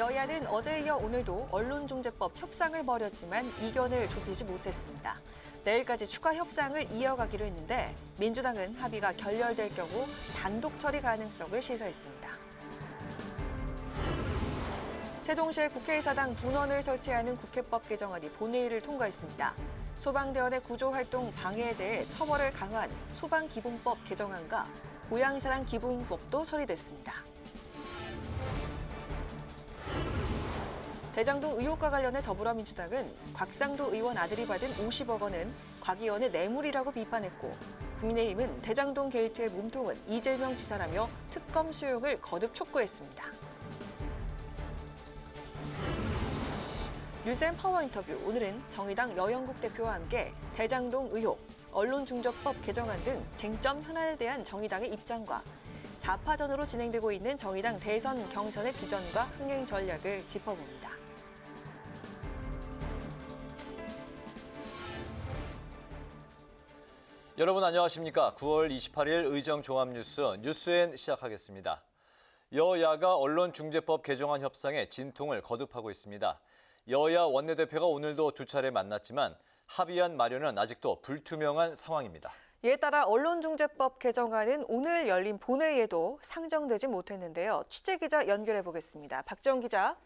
여야는 어제에 이어 오늘도 언론중재법 협상을 벌였지만 이견을 좁히지 못했습니다. 내일까지 추가 협상을 이어가기로 했는데 민주당은 합의가 결렬될 경우 단독 처리 가능성을 시사했습니다. 세종시에 국회의사당 분원을 설치하는 국회법 개정안이 본회의를 통과했습니다. 소방대원의 구조활동 방해에 대해 처벌을 강화한 소방기본법 개정안과 고양이사랑 기본법도 처리됐습니다. 대장동 의혹과 관련해 더불어민주당은 곽상도 의원 아들이 받은 50억 원은 곽 의원의 뇌물이라고 비판했고 국민의힘은 대장동 게이트의 몸통은 이재명 지사라며 특검 수용을 거듭 촉구했습니다. 뉴스앤 파워 인터뷰, 오늘은 정의당 여영국 대표와 함께 대장동 의혹, 언론중재법 개정안 등 쟁점 현안에 대한 정의당의 입장과 4파전으로 진행되고 있는 정의당 대선 경선의 비전과 흥행 전략을 짚어봅니다. 여러분 안녕하십니까? 9월 28일 의정종합뉴스 뉴스엔 시작하겠습니다. 여야가 언론중재법 개정안 협상에 진통을 거듭하고 있습니다. 여야 원내대표가 오늘도 두 차례 만났지만 합의안 마련은 아직도 불투명한 상황입니다. 이에 따라 언론중재법 개정안은 오늘 열린 본회의에도 상정되지 못했는데요. 취재기자 연결해 보겠습니다. 박지원 기자.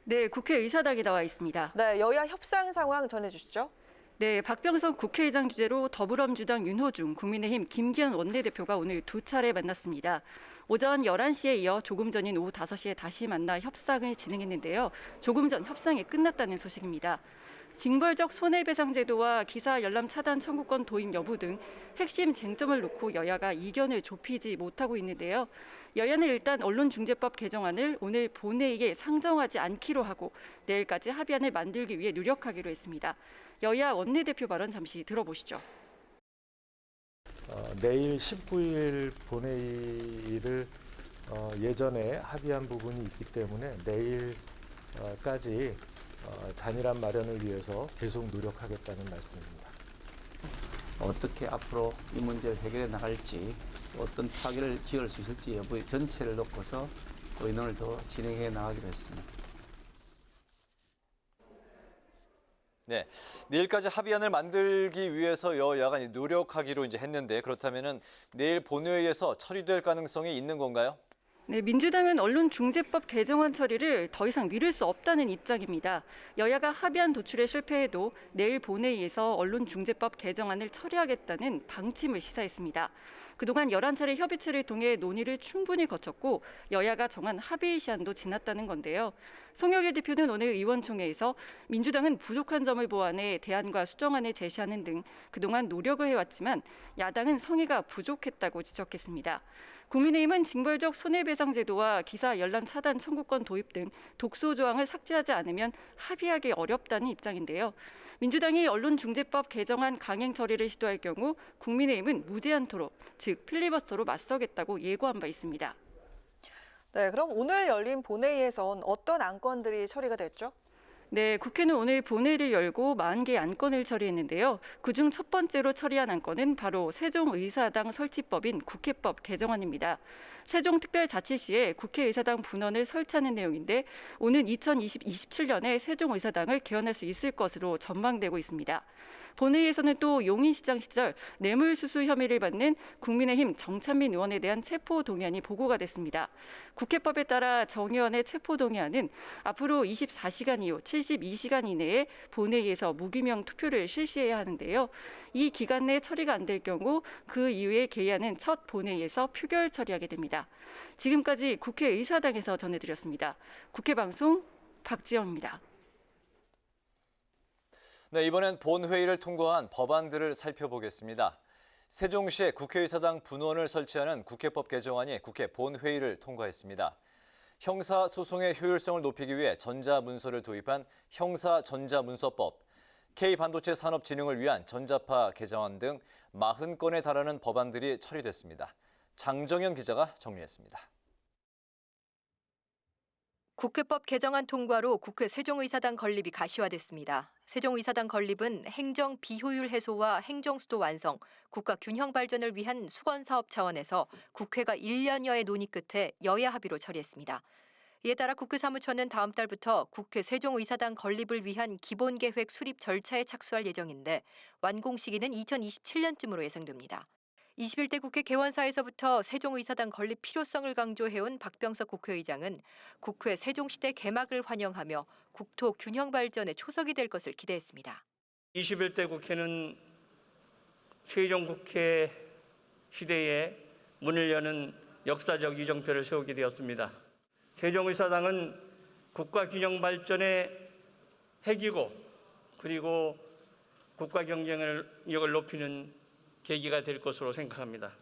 네, 국회의사당에 나와 있습니다. 네, 여야 협상 상황 전해주시죠. 네, 박병석 국회의장 주재로 더불어민주당 윤호중, 국민의힘 김기현 원내대표가 오늘 두 차례 만났습니다. 오전 11시에 이어 조금 전인 오후 5시에 다시 만나 협상을 진행했는데요. 조금 전 협상이 끝났다는 소식입니다. 징벌적 손해배상 제도와 기사 열람 차단 청구권 도입 여부 등 핵심 쟁점을 놓고 여야가 이견을 좁히지 못하고 있는데요. 여야는 일단 언론중재법 개정안을 오늘 본회의에 상정하지 않기로 하고 내일까지 합의안을 만들기 위해 노력하기로 했습니다. 여야 원내대표 발언 잠시 들어보시죠. 내일 19일 본회의를 예전에 합의한 부분이 있기 때문에 내일까지 단일한 마련을 위해서 계속 노력하겠다는 말씀입니다. 어떻게 앞으로 이 문제를 해결해 나갈지, 어떤 타결을 지을 수 있을지 여부 전체를 놓고서 의논을 더 진행해 나가기로 했습니다. 네, 내일까지 합의안을 만들기 위해서 여야가 노력하기로 했는데 그렇다면은 내일 본회의에서 처리될 가능성이 있는 건가요? 네, 민주당은 언론중재법 개정안 처리를 더 이상 미룰 수 없다는 입장입니다. 여야가 합의안 도출에 실패해도 내일 본회의에서 언론중재법 개정안을 처리하겠다는 방침을 시사했습니다. 그동안 11차례 협의체를 통해 논의를 충분히 거쳤고 여야가 정한 합의 시한도 지났다는 건데요. 송영길 대표는 오늘 의원총회에서 민주당은 부족한 점을 보완해 대안과 수정안을 제시하는 등 그동안 노력을 해왔지만 야당은 성의가 부족했다고 지적했습니다. 국민의힘은 징벌적 손해배상 제도와 기사 열람 차단 청구권 도입 등 독소 조항을 삭제하지 않으면 합의하기 어렵다는 입장인데요. 민주당이 언론중재법 개정안 강행 처리를 시도할 경우 국민의힘은 무제한 토론, 즉 필리버스터로 맞서겠다고 예고한 바 있습니다. 네, 그럼 오늘 열린 본회의에선 어떤 안건들이 처리가 됐죠? 네, 국회는 오늘 본회의를 열고 40개의 안건을 처리했는데요. 그중 첫 번째로 처리한 안건은 바로 세종의사당 설치법인 국회법 개정안입니다. 세종특별자치시에 국회의사당 분원을 설치하는 내용인데 오는 2027년에 세종의사당을 개원할 수 있을 것으로 전망되고 있습니다. 본회의에서는 또 용인시장 시절 뇌물수수 혐의를 받는 국민의힘 정찬민 의원에 대한 체포동의안이 보고가 됐습니다. 국회법에 따라 정 의원의 체포동의안은 앞으로 24시간 이후 72시간 이내에 본회의에서 무기명 투표를 실시해야 하는데요. 이 기간 내에 처리가 안 될 경우 그 이후에 개의하는 첫 본회의에서 표결 처리하게 됩니다. 지금까지 국회의사당에서 전해드렸습니다. 국회방송 박지영입니다. 네, 이번엔 본회의를 통과한 법안들을 살펴보겠습니다. 세종시에 국회의사당 분원을 설치하는 국회법 개정안이 국회 본회의를 통과했습니다. 형사소송의 효율성을 높이기 위해 전자문서를 도입한 형사전자문서법, K반도체 산업 진흥을 위한 전자파 개정안 등 40건에 달하는 법안들이 처리됐습니다. 장정현 기자가 정리했습니다. 국회법 개정안 통과로 국회 세종의사당 건립이 가시화됐습니다. 세종의사당 건립은 행정 비효율 해소와 행정수도 완성, 국가 균형 발전을 위한 수건사업 차원에서 국회가 1년여의 논의 끝에 여야 합의로 처리했습니다. 이에 따라 국회 사무처는 다음 달부터 국회 세종의사당 건립을 위한 기본계획 수립 절차에 착수할 예정인데 완공 시기는 2027년쯤으로 예상됩니다. 21대 국회 개원사에서부터 세종의사당 건립 필요성을 강조해온 박병석 국회의장은 국회 세종시대 개막을 환영하며 국토 균형 발전의 초석이 될 것을 기대했습니다. 21대 국회는 세종국회 시대에 문을 여는 역사적 이정표를 세우게 되었습니다. 세종의사당은 국가 균형 발전의 핵이고 그리고 국가 경쟁력을 높이는 계기가 될 것으로 생각합니다.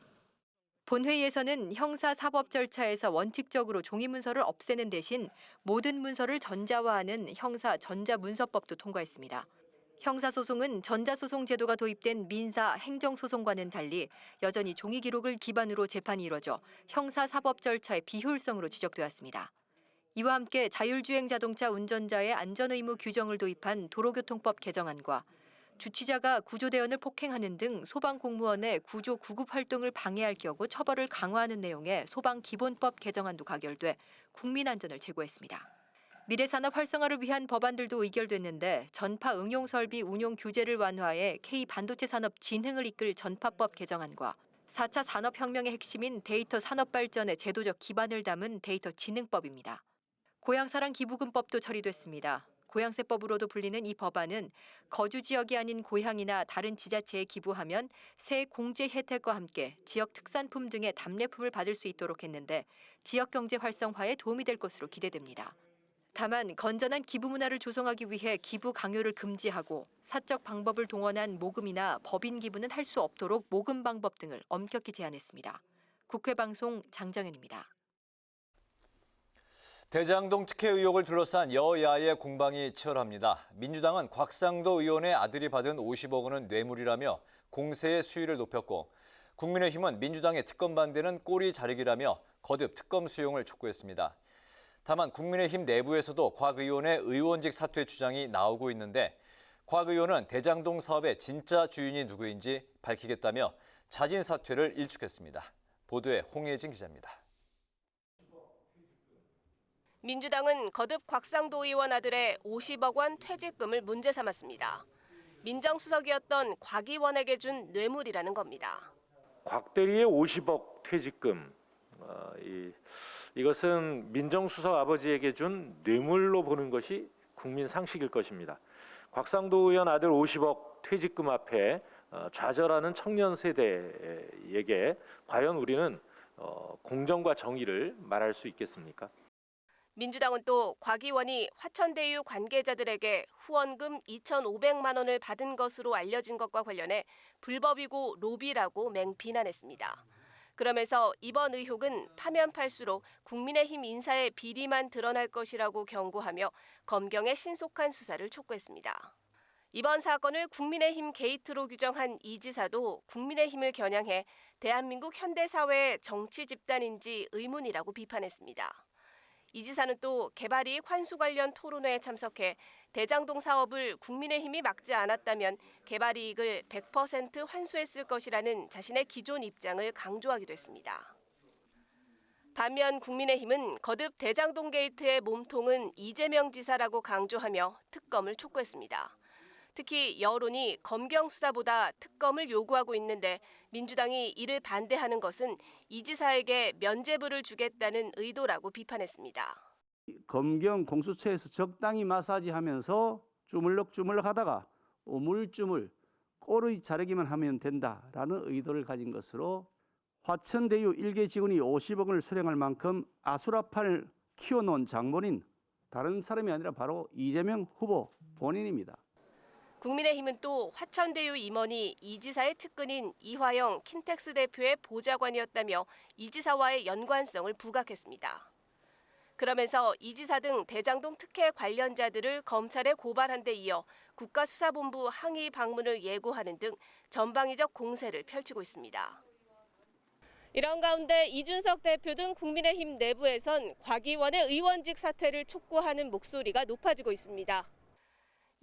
본회의에서는 형사사법 절차에서 원칙적으로 종이문서를 없애는 대신 모든 문서를 전자화하는 형사전자문서법도 통과했습니다. 형사소송은 전자소송 제도가 도입된 민사 행정소송과는 달리 여전히 종이 기록을 기반으로 재판이 이뤄져 형사사법 절차의 비효율성으로 지적되었습니다. 이와 함께 자율주행 자동차 운전자의 안전의무 규정을 도입한 도로교통법 개정안과 주치자가 구조대원을 폭행하는 등 소방공무원의 구조 구급 활동을 방해할 경우 처벌을 강화하는 내용의 소방기본법 개정안도 가결돼 국민안전을 제고했습니다. 미래산업 활성화를 위한 법안들도 의결됐는데 전파 응용설비 운용 규제를 완화해 K반도체 산업 진흥을 이끌 전파법 개정안과 4차 산업혁명의 핵심인 데이터 산업 발전의 제도적 기반을 담은 데이터 진흥법입니다. 고향사랑 기부금법도 처리됐습니다. 고향세법으로도 불리는 이 법안은 거주 지역이 아닌 고향이나 다른 지자체에 기부하면 세 공제 혜택과 함께 지역 특산품 등의 답례품을 받을 수 있도록 했는데 지역 경제 활성화에 도움이 될 것으로 기대됩니다. 다만 건전한 기부 문화를 조성하기 위해 기부 강요를 금지하고 사적 방법을 동원한 모금이나 법인 기부는 할 수 없도록 모금 방법 등을 엄격히 제한했습니다. 국회방송 장정현입니다. 대장동 특혜 의혹을 둘러싼 여야의 공방이 치열합니다. 민주당은 곽상도 의원의 아들이 받은 50억 원은 뇌물이라며 공세의 수위를 높였고 국민의힘은 민주당의 특검 반대는 꼬리 자르기라며 거듭 특검 수용을 촉구했습니다. 다만 국민의힘 내부에서도 곽 의원의 의원직 사퇴 주장이 나오고 있는데 곽 의원은 대장동 사업의 진짜 주인이 누구인지 밝히겠다며 자진 사퇴를 일축했습니다. 보도에 홍예진 기자입니다. 민주당은 거듭 곽상도 의원 아들의 50억 원 퇴직금을 문제 삼았습니다. 민정수석이었던 곽 의원에게 준 뇌물이라는 겁니다. 곽 대리의 50억 퇴직금, 이것은 민정수석 아버지에게 준 뇌물로 보는 것이 국민 상식일 것입니다. 곽상도 의원 아들 50억 퇴직금 앞에 좌절하는 청년 세대에게 과연 우리는 공정과 정의를 말할 수 있겠습니까? 민주당은 또 곽 의원이 화천대유 관계자들에게 후원금 2,500만 원을 받은 것으로 알려진 것과 관련해 불법이고 로비라고 맹비난했습니다. 그러면서 이번 의혹은 파면 팔수록 국민의힘 인사의 비리만 드러날 것이라고 경고하며 검경의 신속한 수사를 촉구했습니다. 이번 사건을 국민의힘 게이트로 규정한 이 지사도 국민의힘을 겨냥해 대한민국 현대사회의 정치 집단인지 의문이라고 비판했습니다. 이 지사는 또 개발이익 환수 관련 토론회에 참석해 대장동 사업을 국민의힘이 막지 않았다면 개발이익을 100% 환수했을 것이라는 자신의 기존 입장을 강조하기도 했습니다. 반면 국민의힘은 거듭 대장동 게이트의 몸통은 이재명 지사라고 강조하며 특검을 촉구했습니다. 특히 여론이 검경 수사보다 특검을 요구하고 있는데 민주당이 이를 반대하는 것은 이 지사에게 면죄부를 주겠다는 의도라고 비판했습니다. 검경 공수처에서 적당히 마사지하면서 주물럭주물럭 하다가 우물쭈물 꼬리 자르기만 하면 된다라는 의도를 가진 것으로 화천대유 일개 직원이 50억 원을 수령할 만큼 아수라판을 키워놓은 장본인 다른 사람이 아니라 바로 이재명 후보 본인입니다. 국민의힘은 또 화천대유 임원이 이 지사의 측근인 이화영 킨텍스 대표의 보좌관이었다며 이 지사와의 연관성을 부각했습니다. 그러면서 이 지사 등 대장동 특혜 관련자들을 검찰에 고발한 데 이어 국가수사본부 항의 방문을 예고하는 등 전방위적 공세를 펼치고 있습니다. 이런 가운데 이준석 대표 등 국민의힘 내부에선 곽 의원의 의원직 사퇴를 촉구하는 목소리가 높아지고 있습니다.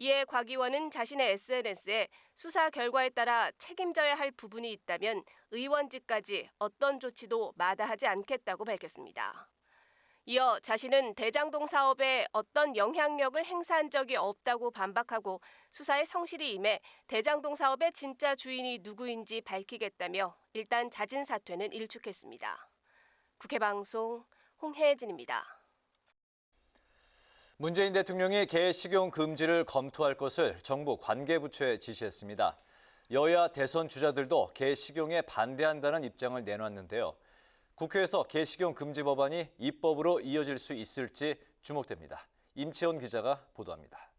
이에 곽 의원은 자신의 SNS에 수사 결과에 따라 책임져야 할 부분이 있다면 의원직까지 어떤 조치도 마다하지 않겠다고 밝혔습니다. 이어 자신은 대장동 사업에 어떤 영향력을 행사한 적이 없다고 반박하고 수사에 성실히 임해 대장동 사업의 진짜 주인이 누구인지 밝히겠다며 일단 자진 사퇴는 일축했습니다. 국회방송 홍혜진입니다. 문재인 대통령이 개식용 금지를 검토할 것을 정부 관계부처에 지시했습니다. 여야 대선 주자들도 개식용에 반대한다는 입장을 내놨는데요. 국회에서 개식용 금지 법안이 입법으로 이어질 수 있을지 주목됩니다. 임채원 기자가 보도합니다.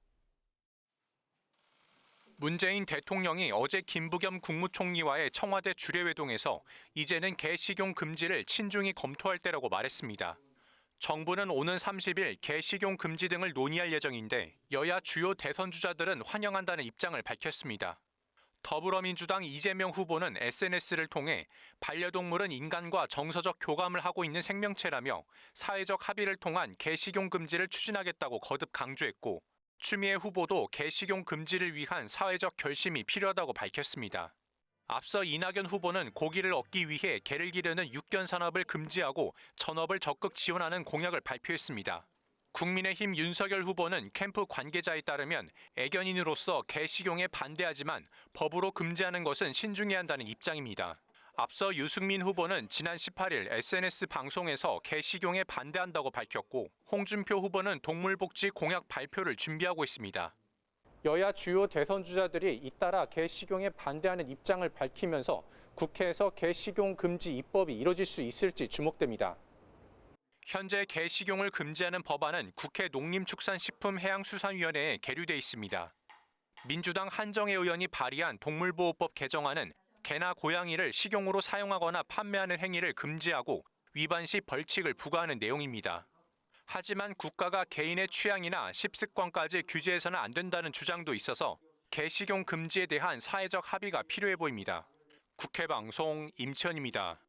문재인 대통령이 어제 김부겸 국무총리와의 청와대 주례회동에서 이제는 개식용 금지를 신중히 검토할 때라고 말했습니다. 정부는 오는 30일 개식용 금지 등을 논의할 예정인데 여야 주요 대선 주자들은 환영한다는 입장을 밝혔습니다. 더불어민주당 이재명 후보는 SNS를 통해 반려동물은 인간과 정서적 교감을 하고 있는 생명체라며 사회적 합의를 통한 개식용 금지를 추진하겠다고 거듭 강조했고 추미애 후보도 개식용 금지를 위한 사회적 결심이 필요하다고 밝혔습니다. 앞서 이낙연 후보는 고기를 얻기 위해 개를 기르는 육견 산업을 금지하고 전업을 적극 지원하는 공약을 발표했습니다. 국민의힘 윤석열 후보는 캠프 관계자에 따르면 애견인으로서 개식용에 반대하지만 법으로 금지하는 것은 신중해야 한다는 입장입니다. 앞서 유승민 후보는 지난 18일 SNS 방송에서 개식용에 반대한다고 밝혔고 홍준표 후보는 동물복지 공약 발표를 준비하고 있습니다. 여야 주요 대선 주자들이 잇따라 개식용에 반대하는 입장을 밝히면서 국회에서 개식용 금지 입법이 이뤄질 수 있을지 주목됩니다. 현재 개식용을 금지하는 법안은 국회 농림축산식품해양수산위원회에 계류돼 있습니다. 민주당 한정혜 의원이 발의한 동물보호법 개정안은 개나 고양이를 식용으로 사용하거나 판매하는 행위를 금지하고 위반 시 벌칙을 부과하는 내용입니다. 하지만 국가가 개인의 취향이나 식습관까지 규제해서는 안 된다는 주장도 있어서 개식용 금지에 대한 사회적 합의가 필요해 보입니다. 국회방송 임채원입니다.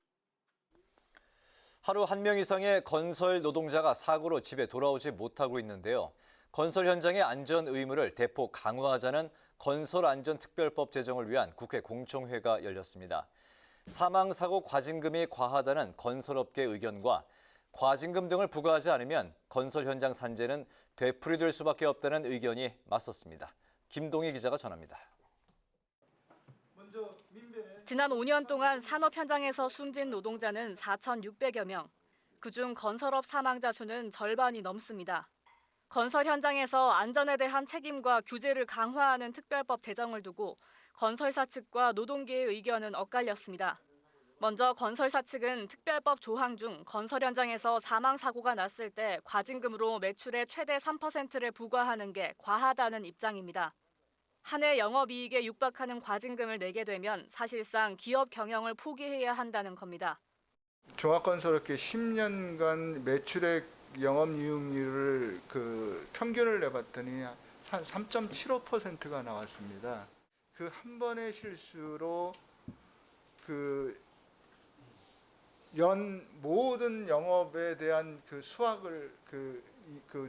하루 1명 이상의 건설 노동자가 사고로 집에 돌아오지 못하고 있는데요. 건설 현장의 안전 의무를 대폭 강화하자는 건설안전특별법 제정을 위한 국회 공청회가 열렸습니다. 사망사고 과징금이 과하다는 건설업계 의견과 과징금 등을 부과하지 않으면 건설 현장 산재는 되풀이될 수밖에 없다는 의견이 맞섰습니다. 김동희 기자가 전합니다. 지난 5년 동안 산업 현장에서 숨진 노동자는 4,600여 명. 그중 건설업 사망자 수는 절반이 넘습니다. 건설 현장에서 안전에 대한 책임과 규제를 강화하는 특별법 제정을 두고 건설사 측과 노동계의 의견은 엇갈렸습니다. 먼저 건설사 측은 특별법 조항 중 건설 현장에서 사망사고가 났을 때 과징금으로 매출의 최대 3%를 부과하는 게 과하다는 입장입니다. 한 해 영업이익에 육박하는 과징금을 내게 되면 사실상 기업 경영을 포기해야 한다는 겁니다. 종합건설업계 10년간 매출액 영업이익률을 평균을 내봤더니 한 3.75%가 나왔습니다. 그 한 번의 실수로 모든 영업에 대한 수확을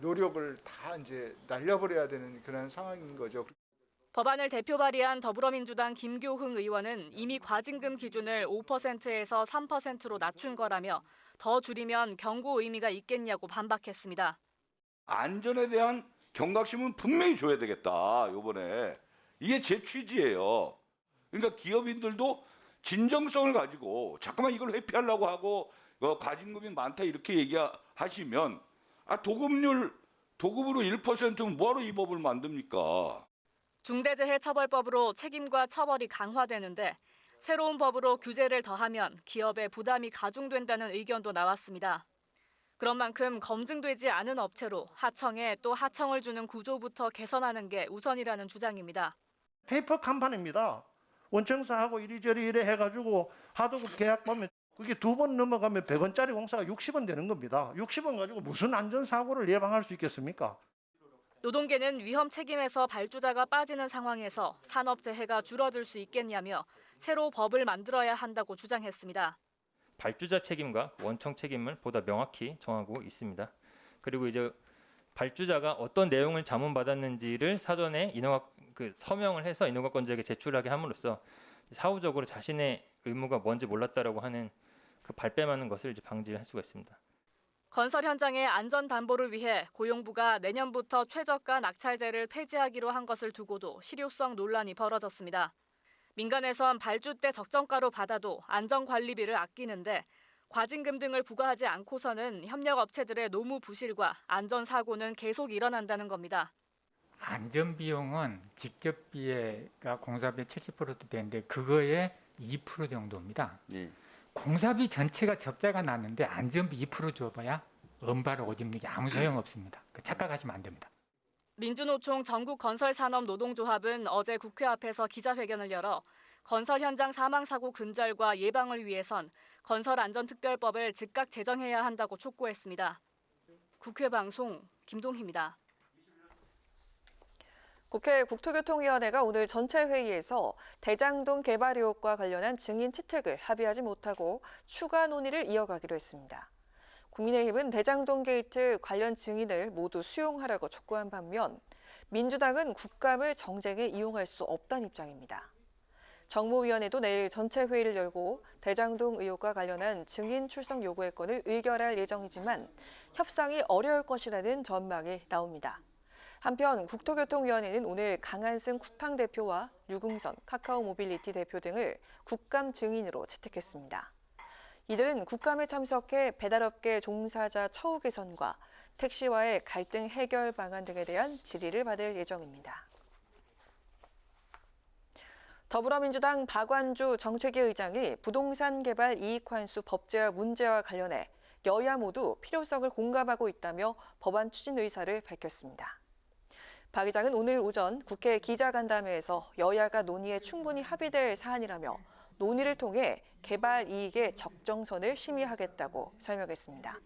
노력을 다 이제 날려버려야 되는 그런 상황인 거죠. 법안을 대표 발의한 더불어민주당 김교흥 의원은 이미 과징금 기준을 5%에서 3%로 낮춘 거라며 더 줄이면 경고 의미가 있겠냐고 반박했습니다. 안전에 대한 경각심은 분명히 줘야 되겠다, 이번에. 이게 제 취지예요. 그러니까 기업인들도 진정성을 가지고 잠깐만 이걸 회피하려고 하고 과징금이 많다 이렇게 얘기하시면 도급으로 1%면 뭐하러 이 법을 만듭니까? 중대재해처벌법으로 책임과 처벌이 강화되는데 새로운 법으로 규제를 더하면 기업의 부담이 가중된다는 의견도 나왔습니다. 그런 만큼 검증되지 않은 업체로 하청에 또 하청을 주는 구조부터 개선하는 게 우선이라는 주장입니다. 페이퍼 컴퍼니입니다. 원청사하고 이리저리 이래 해가지고 하도급 계약 보면 그게 2번 넘어가면 100원짜리 공사가 60원 되는 겁니다. 60원 가지고 무슨 안전사고를 예방할 수 있겠습니까? 노동계는 위험 책임에서 발주자가 빠지는 상황에서 산업재해가 줄어들 수 있겠냐며 새로 법을 만들어야 한다고 주장했습니다. 발주자 책임과 원청 책임을 보다 명확히 정하고 있습니다. 그리고 이제 발주자가 어떤 내용을 자문받았는지를 사전에 서명을 해서 인허가권자에게 제출하게 함으로써 사후적으로 자신의 의무가 뭔지 몰랐다라고 하는 발뺌하는 것을 이제 방지할 수가 있습니다. 건설 현장의 안전 담보를 위해 고용부가 내년부터 최저가 낙찰제를 폐지하기로 한 것을 두고도 실효성 논란이 벌어졌습니다. 민간에선 발주때 적정가로 받아도 안전관리비를 아끼는데 과징금 등을 부과하지 않고서는 협력업체들의 노무 부실과 안전사고는 계속 일어난다는 겁니다. 안전비용은 직접비가 공사비 70%도 되는데 그거의 2% 정도입니다. 공사비 전체가 적자가 났는데 안전비 2% 줘봐야 은발 오집력이 아무 소용없습니다. 착각하시면 안 됩니다. 민주노총 전국건설산업노동조합은 어제 국회 앞에서 기자회견을 열어 건설 현장 사망사고 근절과 예방을 위해선 건설안전특별법을 즉각 제정해야 한다고 촉구했습니다. 국회 방송 김동희입니다. 국회 국토교통위원회가 오늘 전체 회의에서 대장동 개발 의혹과 관련한 증인 채택을 합의하지 못하고 추가 논의를 이어가기로 했습니다. 국민의힘은 대장동 게이트 관련 증인을 모두 수용하라고 촉구한 반면 민주당은 국감을 정쟁에 이용할 수 없다는 입장입니다. 정무위원회도 내일 전체 회의를 열고 대장동 의혹과 관련한 증인 출석 요구의 건을 의결할 예정이지만 협상이 어려울 것이라는 전망이 나옵니다. 한편 국토교통위원회는 오늘 강한승 쿠팡 대표와 류궁선 카카오모빌리티 대표 등을 국감 증인으로 채택했습니다. 이들은 국감에 참석해 배달업계 종사자 처우 개선과 택시와의 갈등 해결 방안 등에 대한 질의를 받을 예정입니다. 더불어민주당 박완주 정책위 의장이 부동산 개발 이익환수 법제화 문제와 관련해 여야 모두 필요성을 공감하고 있다며 법안 추진 의사를 밝혔습니다. 박 의장은 오늘 오전 국회 기자간담회에서 여야가 논의에 충분히 합의될 사안이라며 논의를 통해 개발 이익의 적정선을 심의하겠다고 설명했습니다.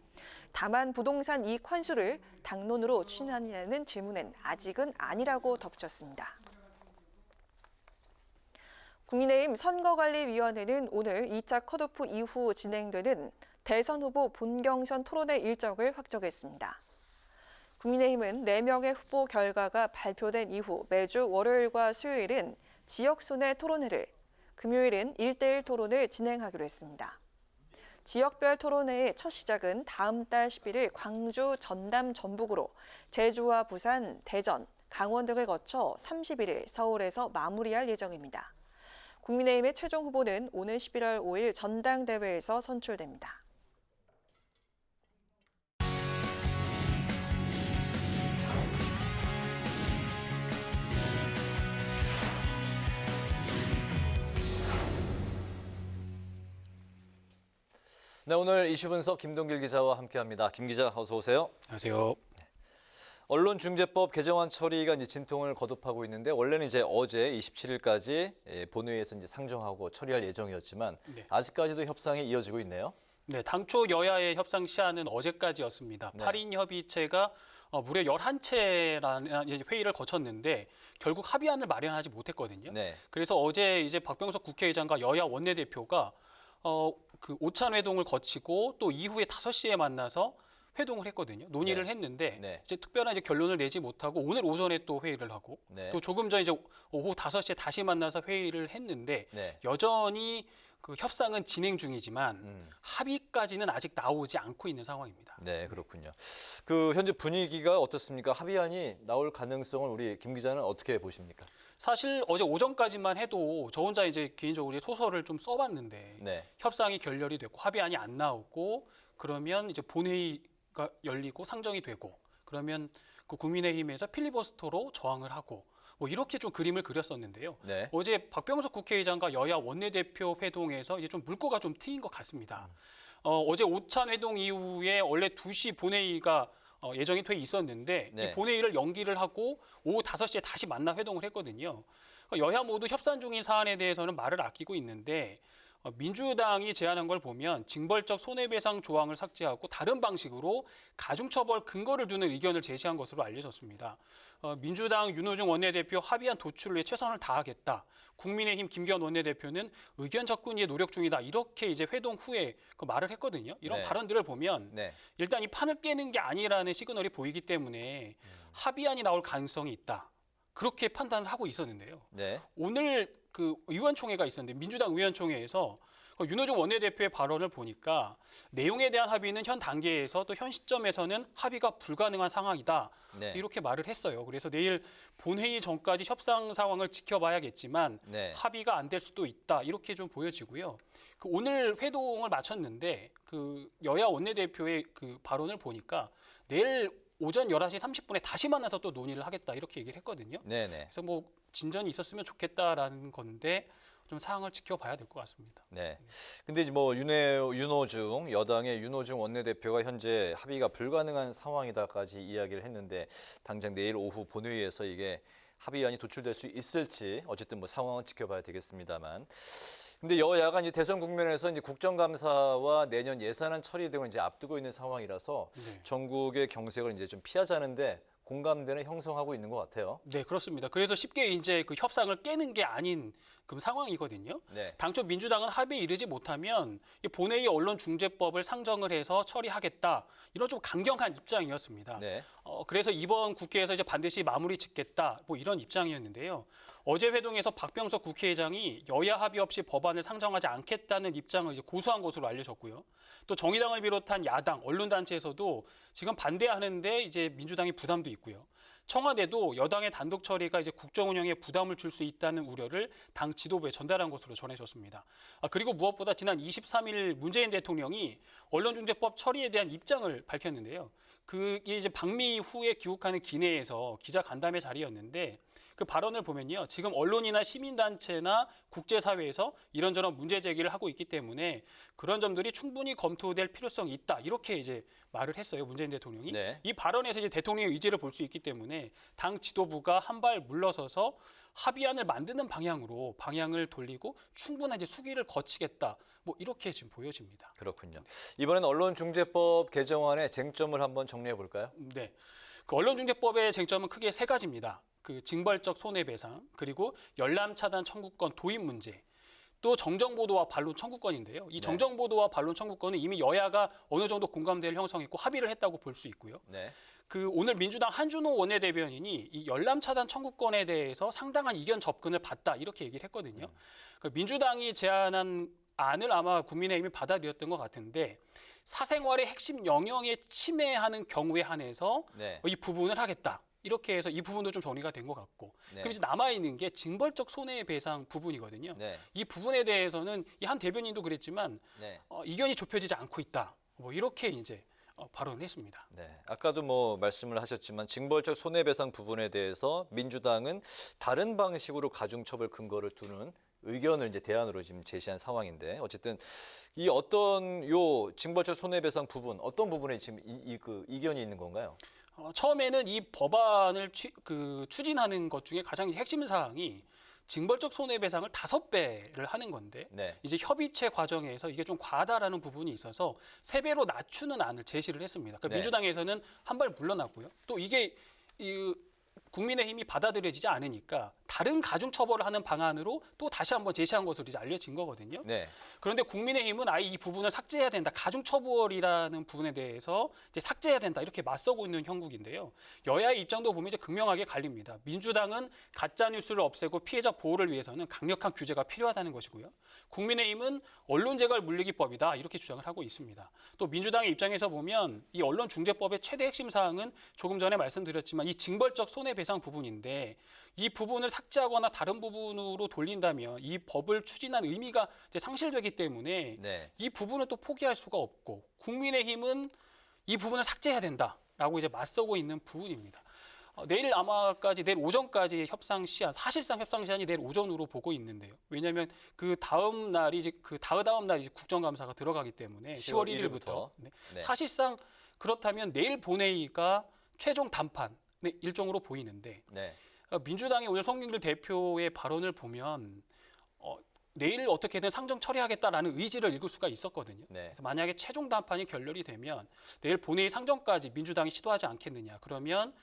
다만 부동산 이익 환수를 당론으로 추진하느냐는 질문엔 아직은 아니라고 덧붙였습니다. 국민의힘 선거관리위원회는 오늘 2차 컷오프 이후 진행되는 대선 후보 본경선 토론회 일정을 확정했습니다. 국민의힘은 4명의 후보 결과가 발표된 이후 매주 월요일과 수요일은 지역순회 토론회를, 금요일은 1대1 토론을 진행하기로 했습니다. 지역별 토론회의 첫 시작은 다음 달 11일 광주, 전남, 전북으로 제주와 부산, 대전, 강원 등을 거쳐 31일 서울에서 마무리할 예정입니다. 국민의힘의 최종 후보는 오는 11월 5일 전당대회에서 선출됩니다. 네, 오늘 이슈 분석 김동길 기자와 함께합니다. 김 기자, 어서 오세요. 안녕하세요. 언론중재법 개정안 처리가 이제 진통을 거듭하고 있는데 원래는 이제 어제 27일까지 본회의에서 이제 상정하고 처리할 예정이었지만 아직까지도 협상이 이어지고 있네요. 네, 당초 여야의 협상 시한은 어제까지였습니다. 8인 협의체가 무려 11채라는 회의를 거쳤는데 결국 합의안을 마련하지 못했거든요. 그래서 어제 이제 박병석 국회의장과 여야 원내대표가 그 오찬 회동을 거치고 또 이후에 5시에 만나서 회동을 했거든요. 논의를 했는데 이제 특별한 이제 결론을 내지 못하고 오늘 오전에 또 회의를 하고 또 조금 전 이제 오후 5시에 다시 만나서 회의를 했는데 여전히 그 협상은 진행 중이지만 합의까지는 아직 나오지 않고 있는 상황입니다. 네, 그렇군요. 그 현재 분위기가 어떻습니까? 합의안이 나올 가능성을 우리 김 기자는 어떻게 보십니까? 사실 어제 오전까지만 해도 저 혼자 이제 개인적으로 소설을 좀 써봤는데 협상이 결렬이 됐고 합의안이 안 나오고 그러면 이제 본회의가 열리고 상정이 되고 그러면 그 국민의힘에서 필리버스터로 저항을 하고 뭐 이렇게 좀 그림을 그렸었는데요. 어제 박병석 국회의장과 여야 원내대표 회동에서 이제 좀 물꼬가 좀 트인 것 같습니다. 어제 오찬 회동 이후에 원래 2시 본회의가 예정이 돼 있었는데 이 본회의를 연기를 하고 오후 5시에 다시 만나 회동을 했거든요. 여야 모두 협상 중인 사안에 대해서는 말을 아끼고 있는데 민주당이 제안한 걸 보면 징벌적 손해배상 조항을 삭제하고 다른 방식으로 가중처벌 근거를 두는 의견을 제시한 것으로 알려졌습니다. 민주당 윤호중 원내대표 합의안 도출을 위해 최선을 다하겠다. 국민의힘 김기현 원내대표는 의견 접근에 노력 중이다. 이렇게 이제 회동 후에 그 말을 했거든요. 이런 발언들을 보면 일단 이 판을 깨는 게 아니라는 시그널이 보이기 때문에 합의안이 나올 가능성이 있다. 그렇게 판단을 하고 있었는데요. 오늘 그 의원총회가 있었는데 민주당 의원총회에서 윤호중 원내대표의 발언을 보니까 내용에 대한 합의는 현 단계에서 또 현 시점에서는 합의가 불가능한 상황이다. 네. 이렇게 말을 했어요. 그래서 내일 본회의 전까지 협상 상황을 지켜봐야겠지만 네. 합의가 안 될 수도 있다. 이렇게 좀 보여지고요. 오늘 회동을 마쳤는데 여야 원내대표의 발언을 보니까 내일 오전 11시 30분에 다시 만나서 또 논의를 하겠다. 이렇게 얘기를 했거든요. 네네. 그래서 뭐 진전이 있었으면 좋겠다라는 건데 좀 상황을 지켜봐야 될 것 같습니다. 네. 근데 이제 뭐 윤호중 여당의 윤호중 원내대표가 현재 합의가 불가능한 상황이다까지 이야기를 했는데 당장 내일 오후 본회의에서 이게 합의안이 도출될 수 있을지 어쨌든 뭐 상황은 지켜봐야 되겠습니다만. 근데 여야가 이제 대선 국면에서 이제 국정감사와 내년 예산안 처리 등을 이제 앞두고 있는 상황이라서 네. 전국의 경색을 이제 좀 피하자는데 공감대는 형성하고 있는 것 같아요. 네, 그렇습니다. 그래서 쉽게 이제 협상을 깨는 게 아닌 그 상황이거든요. 네. 당초 민주당은 합의에 이르지 못하면 이 본회의 언론중재법을 상정을 해서 처리하겠다. 이런 좀 강경한 입장이었습니다. 네. 그래서 이번 국회에서 이제 반드시 마무리 짓겠다. 뭐 이런 입장이었는데요. 어제 회동에서 박병석 국회의장이 여야 합의 없이 법안을 상정하지 않겠다는 입장을 이제 고수한 것으로 알려졌고요. 또 정의당을 비롯한 야당, 언론단체에서도 지금 반대하는데 이제 민주당이 부담도 있고요. 청와대도 여당의 단독 처리가 이제 국정 운영에 부담을 줄 수 있다는 우려를 당 지도부에 전달한 것으로 전해졌습니다. 그리고 무엇보다 지난 23일 문재인 대통령이 언론중재법 처리에 대한 입장을 밝혔는데요. 그게 이제 방미 후에 귀국하는 기내에서 기자 간담회 자리였는데 그 발언을 보면요. 지금 언론이나 시민단체나 국제사회에서 이런저런 문제 제기를 하고 있기 때문에 그런 점들이 충분히 검토될 필요성이 있다. 이렇게 이제 말을 했어요. 문재인 대통령이. 네. 이 발언에서 이제 대통령의 의지를 볼 수 있기 때문에 당 지도부가 한 발 물러서서 합의안을 만드는 방향을 돌리고 충분한 이제 수기를 거치겠다. 뭐 이렇게 지금 보여집니다. 그렇군요. 이번엔 언론중재법 개정안의 쟁점을 한번 정리해 볼까요? 네. 언론중재법의 쟁점은 크게 세 가지입니다. 징벌적 손해배상, 그리고 열람 차단 청구권 도입 문제, 또 정정보도와 반론 청구권인데요. 이 정정보도와 반론 청구권은 이미 여야가 어느 정도 공감대를 형성했고 합의를 했다고 볼 수 있고요. 네. 오늘 민주당 한준호 원내대변인이 이 열람 차단 청구권에 대해서 상당한 이견 접근을 받다 이렇게 얘기를 했거든요. 민주당이 제안한 안을 아마 국민의힘이 받아들였던 것 같은데 사생활의 핵심 영역에 침해하는 경우에 한해서 이 부분을 하겠다. 이렇게 해서 이 부분도 좀 정리가 된 것 같고 그럼 이제 남아있는 게 징벌적 손해배상 부분이거든요. 이 부분에 대해서는 이 한 대변인도 그랬지만 이견이 좁혀지지 않고 있다. 뭐 이렇게 이제 발언을 했습니다. 네, 아까도 뭐 말씀을 하셨지만 징벌적 손해배상 부분에 대해서 민주당은 다른 방식으로 가중처벌 근거를 두는 의견을 이제 대안으로 지금 제시한 상황인데 어쨌든 이 어떤 요 징벌적 손해배상 부분 어떤 부분에 지금 이견이 있는 건가요? 처음에는 이 법안을 추진하는 것 중에 가장 핵심 사항이 징벌적 손해배상을 5배를 하는 건데 이제 협의체 과정에서 이게 좀 과하다라는 부분이 있어서 3배로 낮추는 안을 제시를 했습니다. 그러니까 민주당에서는 한 발 물러나고요. 또 이게 국민의힘이 받아들여지지 않으니까 다른 가중처벌을 하는 방안으로 또 다시 한번 제시한 것으로 이제 알려진 거거든요. 그런데 국민의힘은 아예 이 부분을 삭제해야 된다. 가중처벌이라는 부분에 대해서 이제 삭제해야 된다. 이렇게 맞서고 있는 형국인데요. 여야의 입장도 보면 이제 극명하게 갈립니다. 민주당은 가짜뉴스를 없애고 피해자 보호를 위해서는 강력한 규제가 필요하다는 것이고요. 국민의힘은 언론재갈물리기법이다. 이렇게 주장을 하고 있습니다. 또 민주당의 입장에서 보면 이 언론중재법의 최대 핵심 사항은 조금 전에 말씀드렸지만 이 징벌적 손해배상 부분인데 이 부분을 삭제하거나 다른 부분으로 돌린다면 이 법을 추진한 의미가 이제 상실되기 때문에 이 부분을 또 포기할 수가 없고 국민의힘은 이 부분을 삭제해야 된다라고 이제 맞서고 있는 부분입니다. 내일 오전까지 협상 시한, 사실상 협상 시한이 내일 오전으로 보고 있는데요. 왜냐하면 다음 날이 이제 국정감사가 들어가기 때문에 10월 1일부터 사실상 그렇다면 내일 본회의가 최종 담판의 일정으로 보이는데 민주당의 오늘 송영길 대표의 발언을 보면 내일 어떻게든 상정 처리하겠다라는 의지를 읽을 수가 있었거든요. 그래서 만약에 최종 담판이 결렬이 되면 내일 본회의 상정까지 민주당이 시도하지 않겠느냐. 그러면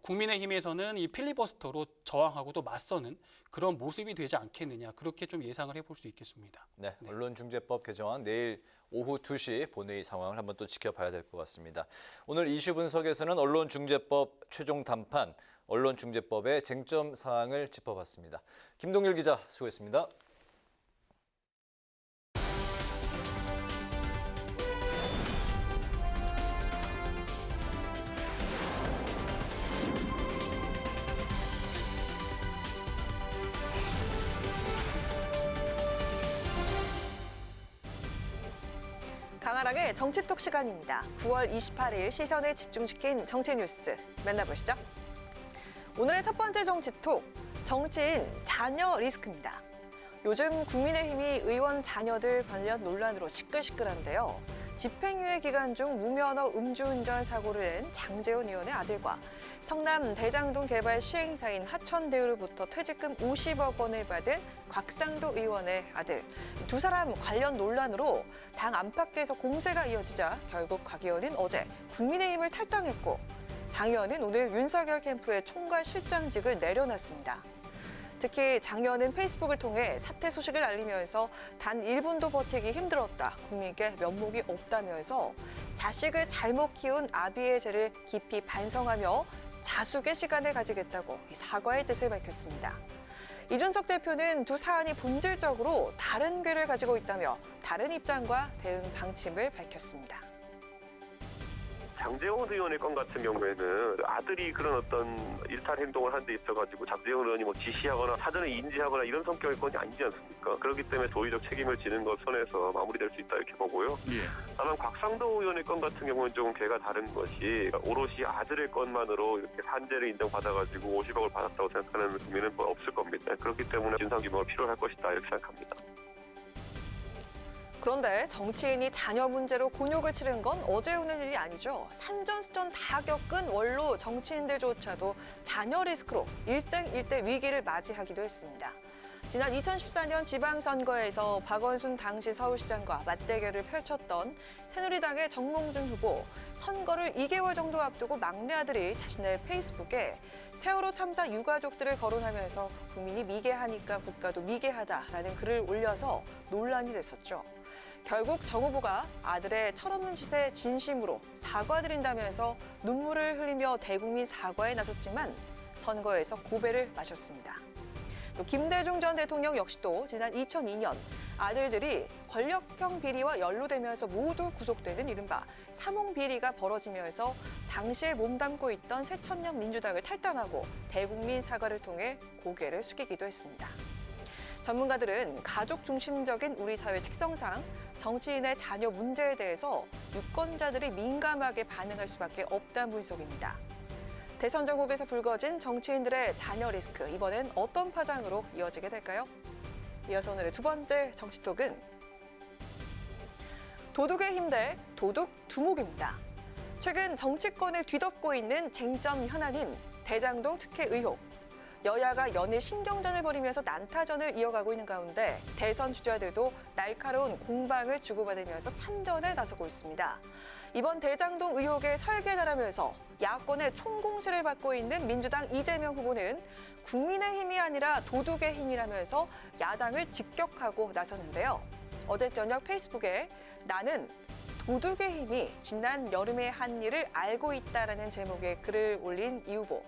국민의힘에서는 이 필리버스터로 저항하고 또 맞서는 그런 모습이 되지 않겠느냐. 그렇게 좀 예상을 해볼 수 있겠습니다. 언론중재법 개정안 내일 오후 2시 본회의 상황을 한번 또 지켜봐야 될 것 같습니다. 오늘 이슈 분석에서는 언론중재법 최종 담판, 언론중재법의 쟁점 사항을 짚어봤습니다. 김동일 기자 수고했습니다. 강아랑의 정치톡 시간입니다. 9월 28일 시선을 집중시킨 정치 뉴스 만나보시죠. 오늘의 첫 번째 정치톡, 정치인 자녀 리스크입니다. 요즘 국민의힘이 의원 자녀들 관련 논란으로 시끌시끌한데요. 집행유예 기간 중 무면허 음주운전 사고를 낸 장제원 의원의 아들과 성남 대장동 개발 시행사인 화천대유로부터 퇴직금 50억 원을 받은 곽상도 의원의 아들. 두 사람 관련 논란으로 당 안팎에서 공세가 이어지자 결국 곽 의원은 어제 국민의힘을 탈당했고 장 의원은 오늘 윤석열 캠프의 총괄실장직을 내려놨습니다. 특히 장 의원은 페이스북을 통해 사퇴 소식을 알리면서 단 1분도 버티기 힘들었다, 국민께 면목이 없다면서 자식을 잘못 키운 아비의 죄를 깊이 반성하며 자숙의 시간을 가지겠다고 사과의 뜻을 밝혔습니다. 이준석 대표는 두 사안이 본질적으로 다른 궤를 가지고 있다며 다른 입장과 대응 방침을 밝혔습니다. 장제원 의원의 건 같은 경우에는 아들이 그런 어떤 일탈 행동을 한 데 있어가지고 장제원 의원이 뭐 지시하거나 사전에 인지하거나 이런 성격의 건이 아니지 않습니까? 그렇기 때문에 도의적 책임을 지는 것 선에서 마무리될 수 있다 이렇게 보고요. 다만 곽상도 의원의 건 같은 경우는 조금 궤가 다른 것이 오롯이 아들의 건만으로 이렇게 산재를 인정받아가지고 50억을 받았다고 생각하는 국민은 없을 겁니다. 그렇기 때문에 진상규명이 필요할 것이다 이렇게 생각합니다. 그런데 정치인이 자녀 문제로 곤욕을 치른 건 어제 오는 일이 아니죠. 산전수전 다 겪은 원로 정치인들조차도 자녀 리스크로 일생일대 위기를 맞이하기도 했습니다. 지난 2014년 지방선거에서 박원순 당시 서울시장과 맞대결을 펼쳤던 새누리당의 정몽준 후보, 선거를 2개월 정도 앞두고 막내 아들이 자신의 페이스북에 세월호 참사 유가족들을 거론하면서 국민이 미개하니까 국가도 미개하다라는 글을 올려서 논란이 됐었죠. 결국 정 후보가 아들의 철없는 짓에 진심으로 사과드린다면서 눈물을 흘리며 대국민 사과에 나섰지만 선거에서 고배를 마셨습니다. 또 김대중 전 대통령 역시도 지난 2002년 아들들이 권력형 비리와 연루되면서 모두 구속되는 이른바 삼홍 비리가 벌어지면서 당시에 몸담고 있던 새천년 민주당을 탈당하고 대국민 사과를 통해 고개를 숙이기도 했습니다. 전문가들은 가족 중심적인 우리 사회 특성상 정치인의 자녀 문제에 대해서 유권자들이 민감하게 반응할 수밖에 없다는 분석입니다. 대선 전국에서 불거진 정치인들의 자녀 리스크, 이번엔 어떤 파장으로 이어지게 될까요? 이어서 오늘의 두 번째 정치톡은 도둑의 힘 대 도둑 두목입니다. 최근 정치권을 뒤덮고 있는 쟁점 현안인 대장동 특혜 의혹. 여야가 연일 신경전을 벌이면서 난타전을 이어가고 있는 가운데 대선 주자들도 날카로운 공방을 주고받으면서 참전에 나서고 있습니다. 이번 대장동 의혹의 설계자라면서 야권의 총공세를 받고 있는 민주당 이재명 후보는 국민의힘이 아니라 도둑의 힘이라면서 야당을 직격하고 나섰는데요. 어제 저녁 페이스북에 나는 도둑의 힘이 지난 여름에 한 일을 알고 있다라는 제목의 글을 올린 이 후보.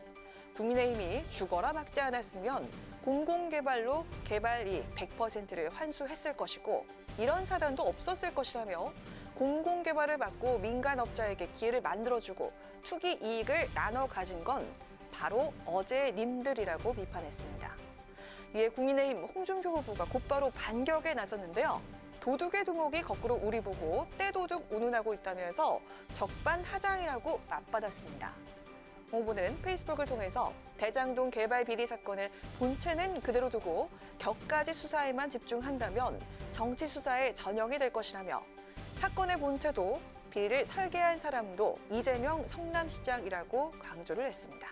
국민의힘이 죽어라 막지 않았으면 공공개발로 개발 이익 100%를 환수했을 것이고 이런 사단도 없었을 것이라며 공공개발을 받고 민간업자에게 기회를 만들어주고 투기 이익을 나눠 가진 건 바로 어제의 님들이라고 비판했습니다. 이에 국민의힘 홍준표 후보가 곧바로 반격에 나섰는데요. 도둑의 두목이 거꾸로 우리 보고 떼도둑 운운하고 있다면서 적반하장이라고 맞받았습니다. 홍 후보는 페이스북을 통해서 대장동 개발 비리 사건의 본체는 그대로 두고 격가지 수사에만 집중한다면 정치 수사의 전형이 될 것이라며 사건의 본체도 비리를 설계한 사람도 이재명 성남시장이라고 강조를 했습니다.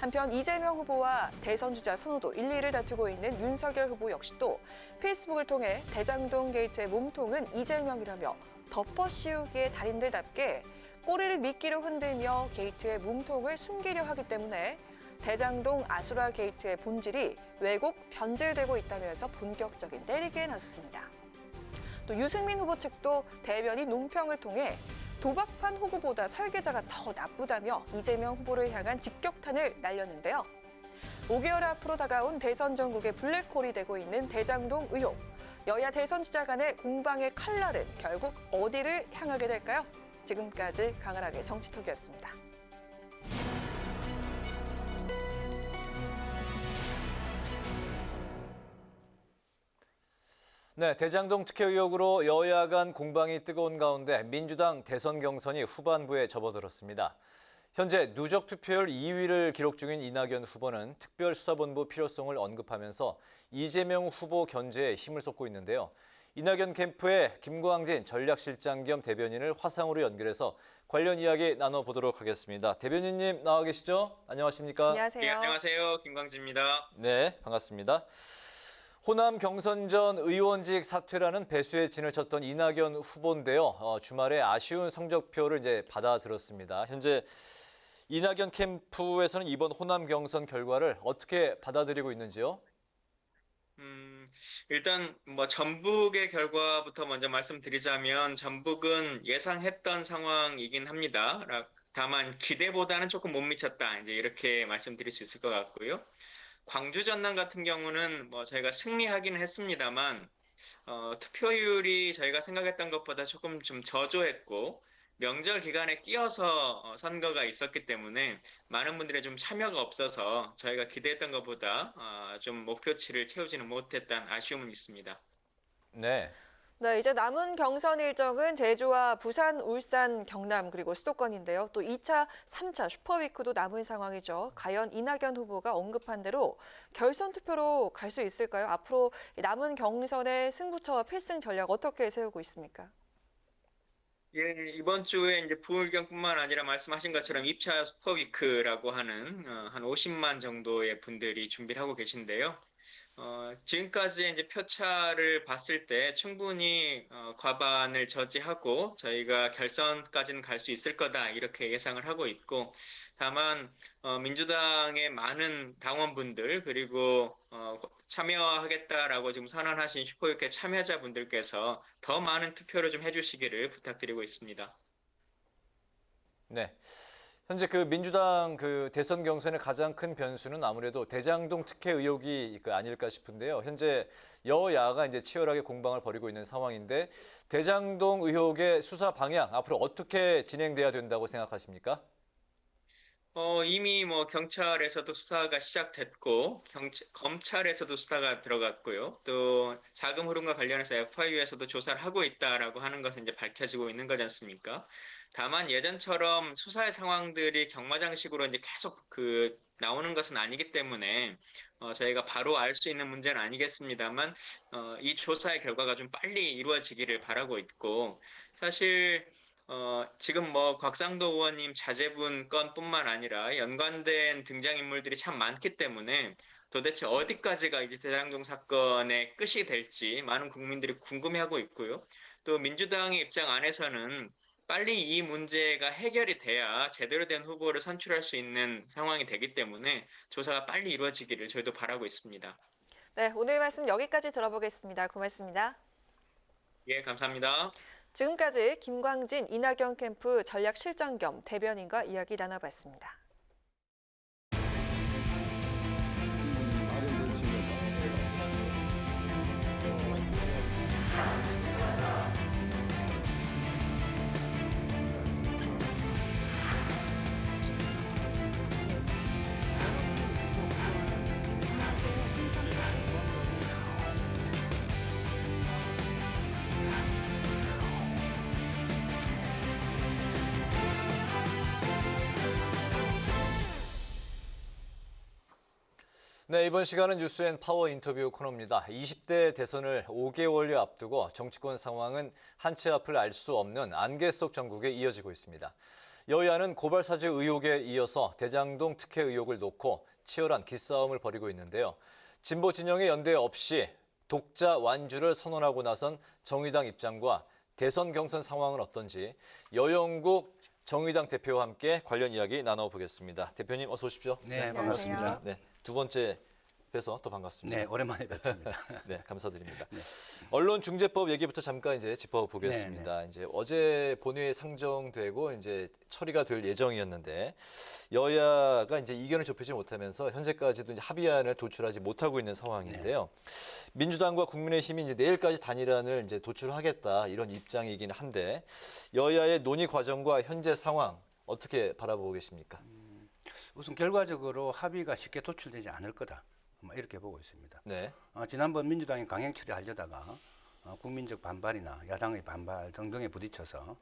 한편 이재명 후보와 대선 주자 선호도 1, 2를 다투고 있는 윤석열 후보 역시도 페이스북을 통해 대장동 게이트의 몸통은 이재명이라며 덮어씌우기의 달인들답게 꼬리를 미끼로 흔들며 게이트의 몸통을 숨기려 하기 때문에 대장동 아수라 게이트의 본질이 왜곡 변질되고 있다면서 본격적인 때리기에 나섰습니다. 또 유승민 후보 측도 대변인 논평을 통해 도박판 호구보다 설계자가 더 나쁘다며 이재명 후보를 향한 직격탄을 날렸는데요. 5개월 앞으로 다가온 대선 전국의 블랙홀이 되고 있는 대장동 의혹. 여야 대선 주자 간의 공방의 칼날은 결국 어디를 향하게 될까요? 지금까지 강하락의 정치톡이었습니다. 네, 대장동 특혜 의혹으로 여야 간 공방이 뜨거운 가운데 민주당 대선 경선이 후반부에 접어들었습니다. 현재 누적 투표율 2위를 기록 중인 이낙연 후보는 특별수사본부 필요성을 언급하면서 이재명 후보 견제에 힘을 쏟고 있는데요. 이낙연 캠프의 김광진 전략실장 겸 대변인을 화상으로 연결해서 관련 이야기 나눠보도록 하겠습니다. 대변인님 나와 계시죠? 안녕하십니까? 안녕하세요. 네, 안녕하세요. 김광진입니다. 네, 반갑습니다. 호남 경선 전 의원직 사퇴라는 배수의 진을 쳤던 이낙연 후보인데요. 주말에 아쉬운 성적표를 이제 받아들었습니다. 현재 이낙연 캠프에서는 이번 호남 경선 결과를 어떻게 받아들이고 있는지요? 일단 전북의 결과부터 먼저 말씀드리자면 전북은 예상했던 상황이긴 합니다. 다만 기대보다는 조금 못 미쳤다. 이제 이렇게 말씀드릴 수 있을 것 같고요. 광주 전남 같은 경우는 저희가 승리하기는 했습니다만 투표율이 저희가 생각했던 것보다 조금 좀 저조했고 명절 기간에 끼어서 선거가 있었기 때문에 많은 분들의 좀 참여가 없어서 저희가 기대했던 것보다 좀 목표치를 채우지는 못했다는 아쉬움은 있습니다. 네. 네, 이제 남은 경선 일정은 제주와 부산, 울산, 경남 그리고 수도권인데요. 또 2차, 3차 슈퍼위크도 남은 상황이죠. 과연 이낙연 후보가 언급한 대로 결선 투표로 갈 수 있을까요? 앞으로 남은 경선의 승부처와 필승 전략 어떻게 세우고 있습니까? 예, 이번 주에 이제 부울경뿐만 아니라 말씀하신 것처럼 2차 슈퍼위크라고 하는 한 50만 정도의 분들이 준비를 하고 계신데요. 지금까지 이제 표차를 봤을 때 충분히 과반을 저지하고 저희가 결선까지는 갈 수 있을 거다 이렇게 예상을 하고 있고, 다만 민주당의 많은 당원분들 그리고 참여하겠다라고 지금 선언하신 슈퍼위크 참여자분들께서 더 많은 투표를 좀 해주시기를 부탁드리고 있습니다. 네. 현재 그 민주당 그 대선 경선의 가장 큰 변수는 아무래도 대장동 특혜 의혹이 아닐까 싶은데요. 현재 여야가 이제 치열하게 공방을 벌이고 있는 상황인데 대장동 의혹의 수사 방향 앞으로 어떻게 진행돼야 된다고 생각하십니까? 이미 경찰에서도 수사가 시작됐고 검찰에서도 수사가 들어갔고요. 또 자금 흐름과 관련해서 FIU에서도 조사를 하고 있다라고 하는 것은 이제 밝혀지고 있는 거지 않습니까? 다만 예전처럼 수사의 상황들이 경마장식으로 이제 계속 나오는 것은 아니기 때문에 저희가 바로 알 수 있는 문제는 아니겠습니다만 이 조사의 결과가 좀 빨리 이루어지기를 바라고 있고, 사실 지금 곽상도 의원님 자제분 건뿐만 아니라 연관된 등장인물들이 참 많기 때문에 도대체 어디까지가 이제 대장동 사건의 끝이 될지 많은 국민들이 궁금해하고 있고요. 또 민주당의 입장 안에서는 빨리 이 문제가 해결이 돼야 제대로 된 후보를 선출할 수 있는 상황이 되기 때문에 조사가 빨리 이루어지기를 저희도 바라고 있습니다. 네, 오늘 말씀 여기까지 들어보겠습니다. 고맙습니다. 예, 감사합니다. 지금까지 김광진 이낙연 캠프 전략실장 겸 대변인과 이야기 나눠봤습니다. 네, 이번 시간은 뉴스앤파워 인터뷰 코너입니다. 20대 대선을 5개월여 앞두고 정치권 상황은 한 치 앞을 알 수 없는 안개 속 전국에 이어지고 있습니다. 여야는 고발 사주 의혹에 이어서 대장동 특혜 의혹을 놓고 치열한 기싸움을 벌이고 있는데요. 진보 진영의 연대 없이 독자 완주를 선언하고 나선 정의당 입장과 대선 경선 상황은 어떤지 여영국 정의당 대표와 함께 관련 이야기 나눠보겠습니다. 대표님 어서 오십시오. 네, 반갑습니다. 네, 두 번째 뵈서 또 반갑습니다. 네, 오랜만에 뵙습니다. 네, 감사드립니다. 네. 언론중재법 얘기부터 잠깐 이제 짚어보겠습니다. 네. 이제 어제 본회의에 상정되고 이제 처리가 될 예정이었는데 여야가 이제 이견을 좁히지 못하면서 현재까지도 이제 합의안을 도출하지 못하고 있는 상황인데요. 네. 민주당과 국민의힘이 이제 내일까지 단일안을 이제 도출하겠다 이런 입장이긴 한데 여야의 논의 과정과 현재 상황 어떻게 바라보고 계십니까? 우선 결과적으로 합의가 쉽게 도출되지 않을 거다. 이렇게 보고 있습니다. 네. 지난번 민주당이 강행 처리하려다가 국민적 반발이나 야당의 반발 등등에 부딪혀서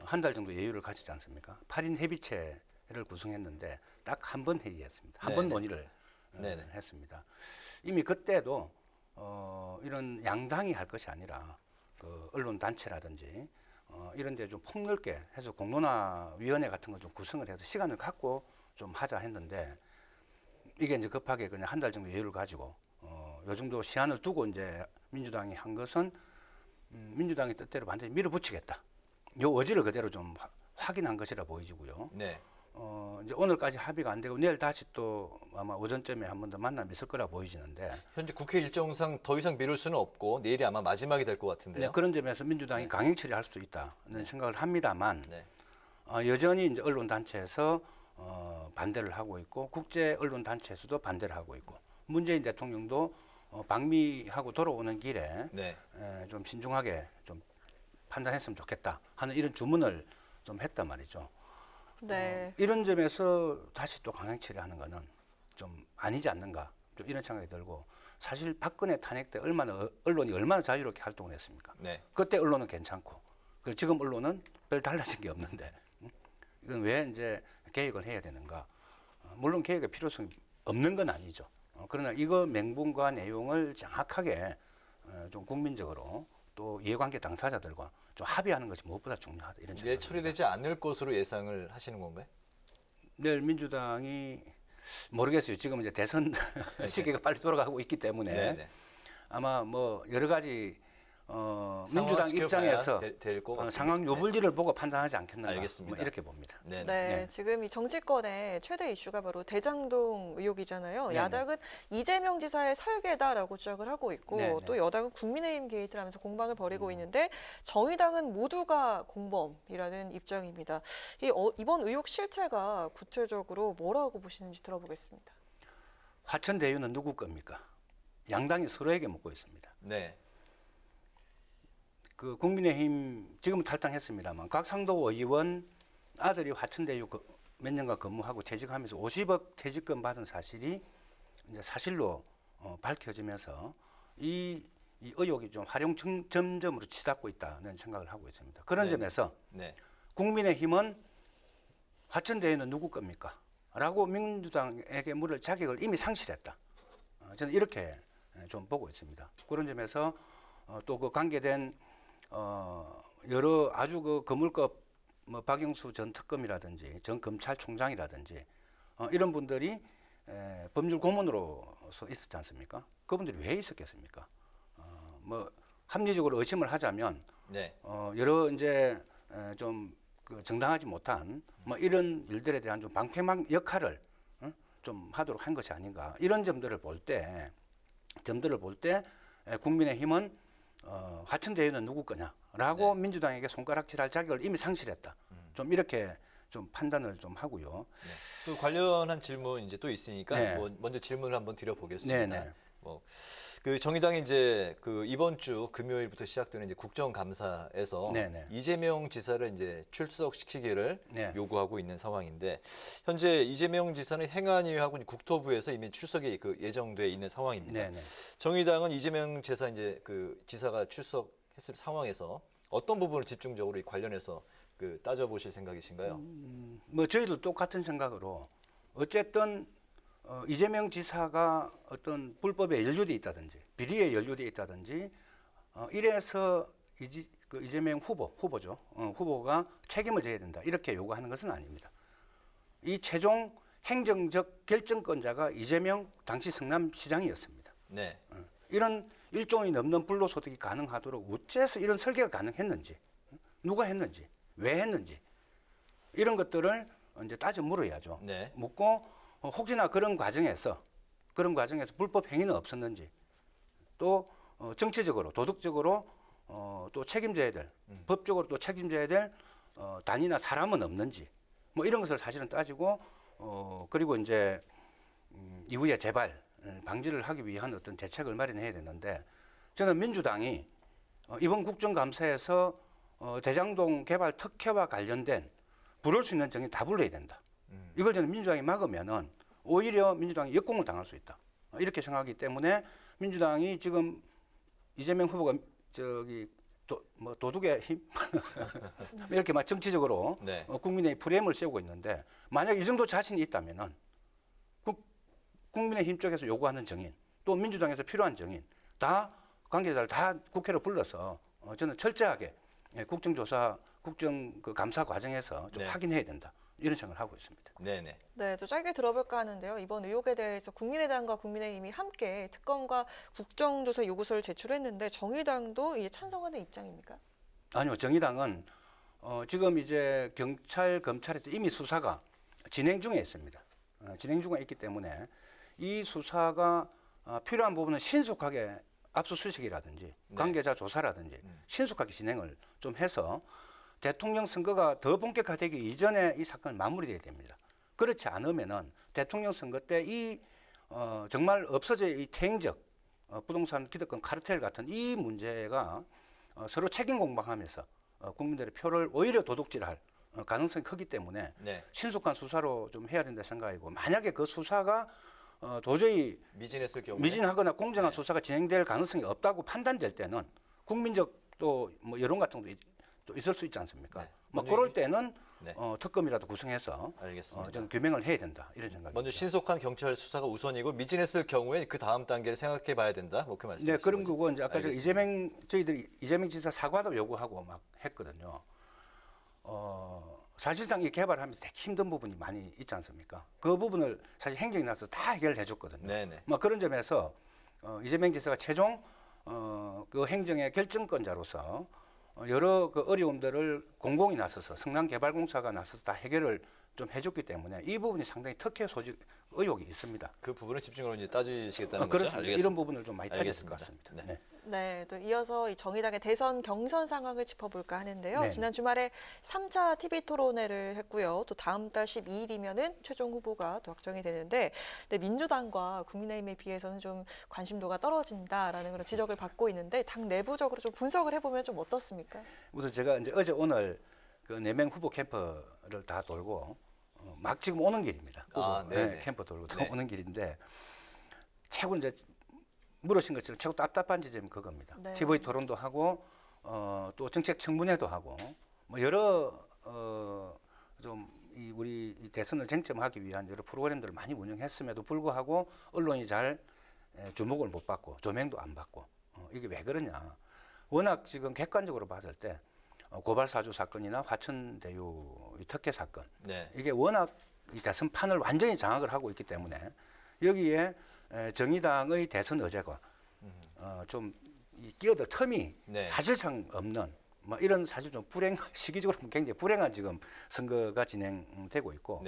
한 달 정도 여유를 가지지 않습니까? 8인 협의체를 구성했는데 딱 한 번 회의했습니다. 한 번 논의를 했습니다. 이미 그때도 이런 양당이 할 것이 아니라 그 언론 단체라든지 이런 데 좀 폭넓게 해서 공론화위원회 같은 거 좀 구성을 해서 시간을 갖고 좀 하자 했는데 이게 이제 급하게 그냥 한 달 정도 여유를 가지고 요 정도 시한을 두고 이제 민주당이 한 것은 민주당의 뜻대로 완전히 밀어붙이겠다. 요 어지를 그대로 좀 확인한 것이라 보이지고요. 네. 이제 오늘까지 합의가 안 되고 내일 다시 또 아마 오전쯤에 한 번 더 만남이 있을 거라 보이지는데 현재 국회 일정상 더 이상 미룰 수는 없고 내일이 아마 마지막이 될 것 같은데요. 네, 그런 점에서 민주당이 강행 처리할 수 있다는 생각을 합니다만 여전히 이제 언론 단체에서 반대를 하고 있고 국제 언론 단체에서도 반대를 하고 있고 문재인 대통령도 방미하고 돌아오는 길에 좀 신중하게 좀 판단했으면 좋겠다 하는 이런 주문을 좀 했단 말이죠. 네. 이런 점에서 다시 또 강행 처리하는 거는 좀 아니지 않는가 좀 이런 생각이 들고 사실 박근혜 탄핵 때 언론이 얼마나 자유롭게 활동을 했습니까? 그때 언론은 괜찮고 지금 언론은 별 달라진 게 없는데 이건 왜 이제 개혁을 해야 되는가? 물론 개혁의 필요성이 없는 건 아니죠. 그러나 이거 명분과 내용을 정확하게 좀 국민적으로 또 이해관계 당사자들과 좀 합의하는 것이 무엇보다 중요하다 이런 내일 처리되지 않을 것으로 예상을 하시는 건가요? 내일 민주당이 모르겠어요. 지금 이제 대선 시기가 빨리 돌아가고 있기 때문에 아마 뭐 여러 가지 민주당 입장에서 상황 유불리를 보고 판단하지 않겠는가 알겠습니다. 뭐 이렇게 봅니다. 네, 지금 이 정치권의 최대 이슈가 바로 대장동 의혹이잖아요. 야당은 이재명 지사의 설계다라고 주장을 하고 있고 또 여당은 국민의힘 게이트를 하면서 공방을 벌이고 있는데 정의당은 모두가 공범이라는 입장입니다. 이번 의혹 실체가 구체적으로 뭐라고 보시는지 들어보겠습니다. 화천 대유는 누구 겁니까? 양당이 서로에게 묻고 있습니다. 네. 그 국민의힘 지금은 탈당했습니다만 곽상도 의원 아들이 화천대유 몇 년간 근무하고 퇴직하면서 50억 퇴직금 받은 사실이 이제 사실로 밝혀지면서 이 의혹이 좀 활용 점점으로 치닫고 있다는 생각을 하고 있습니다. 그런 점에서 국민의힘은 화천대유는 누구 겁니까? 라고 민주당에게 물을 자격을 이미 상실했다. 저는 이렇게 좀 보고 있습니다. 그런 점에서 또 그 관계된 여러 아주 그 거물급 뭐 박영수 전 특검이라든지 전 검찰총장이라든지 이런 분들이 법률 고문으로서 있었지 않습니까? 그분들이 왜 있었겠습니까? 뭐 합리적으로 의심을 하자면 여러 이제 좀 그 정당하지 못한 뭐 이런 일들에 대한 좀 방패막 역할을 좀 하도록 한 것이 아닌가 이런 점들을 볼 때 국민의힘은 화천대유는 누구 거냐라고 민주당에게 손가락질할 자격을 이미 상실했다. 좀 이렇게 좀 판단을 좀 하고요. 또 관련한 질문 이제 또 있으니까 먼저 질문을 한번 드려보겠습니다. 그 정의당이 이제 그 이번 주 금요일부터 시작되는 이제 국정감사에서 이재명 지사를 이제 출석시키기를 요구하고 있는 상황인데 현재 이재명 지사는 행안위하고 국토부에서 이미 출석이 그 예정돼 있는 상황입니다. 정의당은 이재명 지사 이제 그 지사가 출석했을 상황에서 어떤 부분을 집중적으로 관련해서 그 따져보실 생각이신가요? 뭐 저희도 똑같은 생각으로 어쨌든 이재명 지사가 어떤 불법에 연루돼 있다든지 비리에 연루돼 있다든지 이래서 이재명 후보죠. 후보가 책임을 져야 된다. 이렇게 요구하는 것은 아닙니다. 이 최종 행정적 결정권자가 이재명 당시 성남시장이었습니다. 이런 1조원이 넘는 불로소득이 가능하도록 어째서 이런 설계가 가능했는지, 누가 했는지, 왜 했는지 이런 것들을 이제 따져 물어야죠. 묻고 혹시나 그런 과정에서 불법 행위는 없었는지 또 정치적으로 도덕적으로 또 책임져야 될 법적으로 또 책임져야 될 단위나 사람은 없는지 뭐 이런 것을 사실은 따지고 그리고 이제 이후에 재발 방지를 하기 위한 어떤 대책을 마련해야 되는데 저는 민주당이 이번 국정감사에서 대장동 개발 특혜와 관련된 부를 수 있는 정의 다 불러야 된다. 이걸 저는 민주당이 막으면은 오히려 민주당이 역공을 당할 수 있다. 이렇게 생각하기 때문에 민주당이 지금 이재명 후보가 도둑의 힘 이렇게 막 정치적으로 네. 국민의 프레임을 세우고 있는데 만약 이 정도 자신이 있다면은 국민의힘 쪽에서 요구하는 정인 또 민주당에서 필요한 정인 다 관계자를 다 국회로 불러서 저는 철저하게 국정조사, 감사 과정에서 좀 확인해야 된다. 이런 생각을 하고 있습니다. 네네. 네, 또 짧게 들어볼까 하는데요. 이번 의혹에 대해서 국민의당과 국민의힘이 함께 특검과 국정조사 요구서를 제출했는데 정의당도 이에 찬성하는 입장입니까? 아니요, 정의당은 지금 이제 경찰, 검찰에 이미 수사가 진행 중에 있습니다. 진행 중에 있기 때문에 이 수사가 필요한 부분은 신속하게 압수수색이라든지 관계자 조사라든지 신속하게 진행을 좀 해서 대통령 선거가 더 본격화되기 이전에 이 사건을 마무리돼야 됩니다. 그렇지 않으면은 대통령 선거 때 정말 없어질 이 태행적 부동산 기득권 카르텔 같은 이 문제가 서로 책임 공방하면서 국민들의 표를 오히려 도둑질할 가능성이 크기 때문에 신속한 수사로 좀 해야 된다 생각이고 만약에 그 수사가 도저히 미진했을 경우에 미진하거나 공정한 수사가 진행될 가능성이 없다고 판단될 때는 국민적 또 뭐 여론 같은 것도 또 있을 수 있지 않습니까? 뭐 그럴 때는 특검이라도 구성해서 좀 규명을 해야 된다 이런 생각입니다. 먼저 신속한 경찰 수사가 우선이고 미진했을 경우에 그 다음 단계를 생각해 봐야 된다. 뭐 그 말씀이시죠? 네, 그런 거고 이제 아까 저희들이 이재명 지사 사과도 요구하고 막 했거든요. 사실상 이 개발하면서 되게 힘든 부분이 많이 있지 않습니까? 그 부분을 사실 행정이 나서 다 해결해 줬거든요. 네네. 뭐 그런 점에서 이재명 지사가 최종 그 행정의 결정권자로서 여러 그 어려움들을 공공이 나서서 성남개발공사가 나서서 다 해결을 좀 해줬기 때문에 이 부분이 상당히 특혜 소지 의혹이 있습니다. 그 부분을 집중으로 이제 따지시겠다는 거죠? 그렇습니다. 알겠습니다. 이런 부분을 좀 많이 따졌을 것 같습니다. 네. 네, 또 이어서 이 정의당의 대선 경선 상황을 짚어볼까 하는데요. 네. 지난 주말에 3차 TV 토론회를 했고요. 또 다음 달 12일이면은 최종 후보가 또 확정이 되는데, 네, 민주당과 국민의힘에 비해서는 좀 관심도가 떨어진다라는 그런 지적을 받고 있는데 당 내부적으로 좀 분석을 해보면 좀 어떻습니까? 우선 제가 이제 어제 오늘 그 4명 후보 캠프를 다 돌고 막 지금 오는 길입니다. 네, 캠프 돌고 오는 길인데 최고 이제 물으신 것처럼 최고 답답한 지점이 그겁니다. 네. TV 토론도 하고 또 정책 청문회도 하고 뭐 여러 좀 우리 대선을 쟁점하기 위한 여러 프로그램들을 많이 운영했음에도 불구하고 언론이 잘 주목을 못 받고 조명도 안 받고 이게 왜 그러냐? 워낙 지금 객관적으로 봤을 때 고발 사주 사건이나 화천대유 특혜 사건 이게 워낙 이 대선판을 완전히 장악을 하고 있기 때문에 여기에 정의당의 대선 의제가 좀 끼어들 틈이 사실상 없는 뭐 이런 사실 좀 시기적으로 굉장히 불행한 지금 선거가 진행되고 있고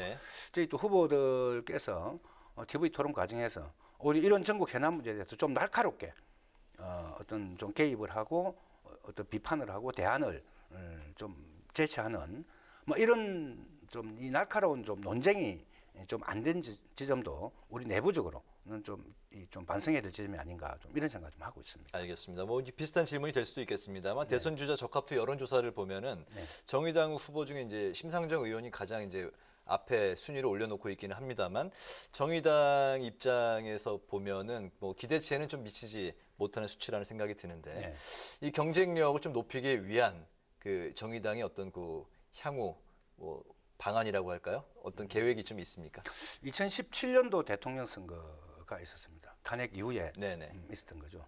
저희 또 후보들께서 TV 토론 과정에서 오히려 이런 전국 해남 문제에 대해서 좀 날카롭게 어떤 좀 개입을 하고 어떤 비판을 하고 대안을 좀 제시하는 뭐 이런 좀 이 날카로운 좀 논쟁이 좀 안 된 지점도 우리 내부적으로는 좀 반성해야 될 지점이 아닌가 좀 이런 생각 좀 하고 있습니다. 알겠습니다. 뭐 비슷한 질문이 될 수도 있겠습니다만 대선 주자 적합도 여론조사를 보면은 정의당 후보 중에 이제 심상정 의원이 가장 이제 앞에 순위를 올려놓고 있기는 합니다만 정의당 입장에서 보면은 뭐 기대치에는 좀 미치지 못하는 수치라는 생각이 드는데 이 경쟁력을 좀 높이기 위한 그 정의당의 어떤 그 향후 뭐 방안이라고 할까요? 어떤 계획이 좀 있습니까? 2017년도 대통령 선거가 있었습니다. 탄핵 이후에 있었던 거죠.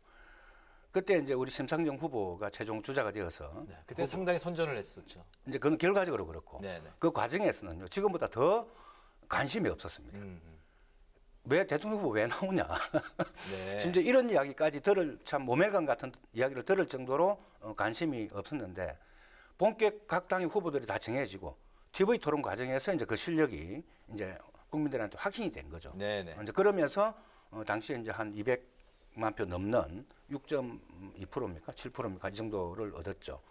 그때 이제 우리 심상정 후보가 최종 주자가 되어서 그때 상당히 선전을 했었죠. 이제 그건 결과적으로 그렇고 그 과정에서는요 지금보다 더 관심이 없었습니다. 왜 대통령 후보 왜 나오냐? 심지어 이런 이야기까지 참 모멸감 같은 이야기를 들을 정도로 관심이 없었는데 본격 각 당의 후보들이 다 정해지고 TV 토론 과정에서 이제 그 실력이 이제 국민들한테 확인이 된 거죠. 이제 그러면서 당시에 이제 한 200만 표 넘는 6.2%입니까? 7%입니까? 이 정도를 얻었죠.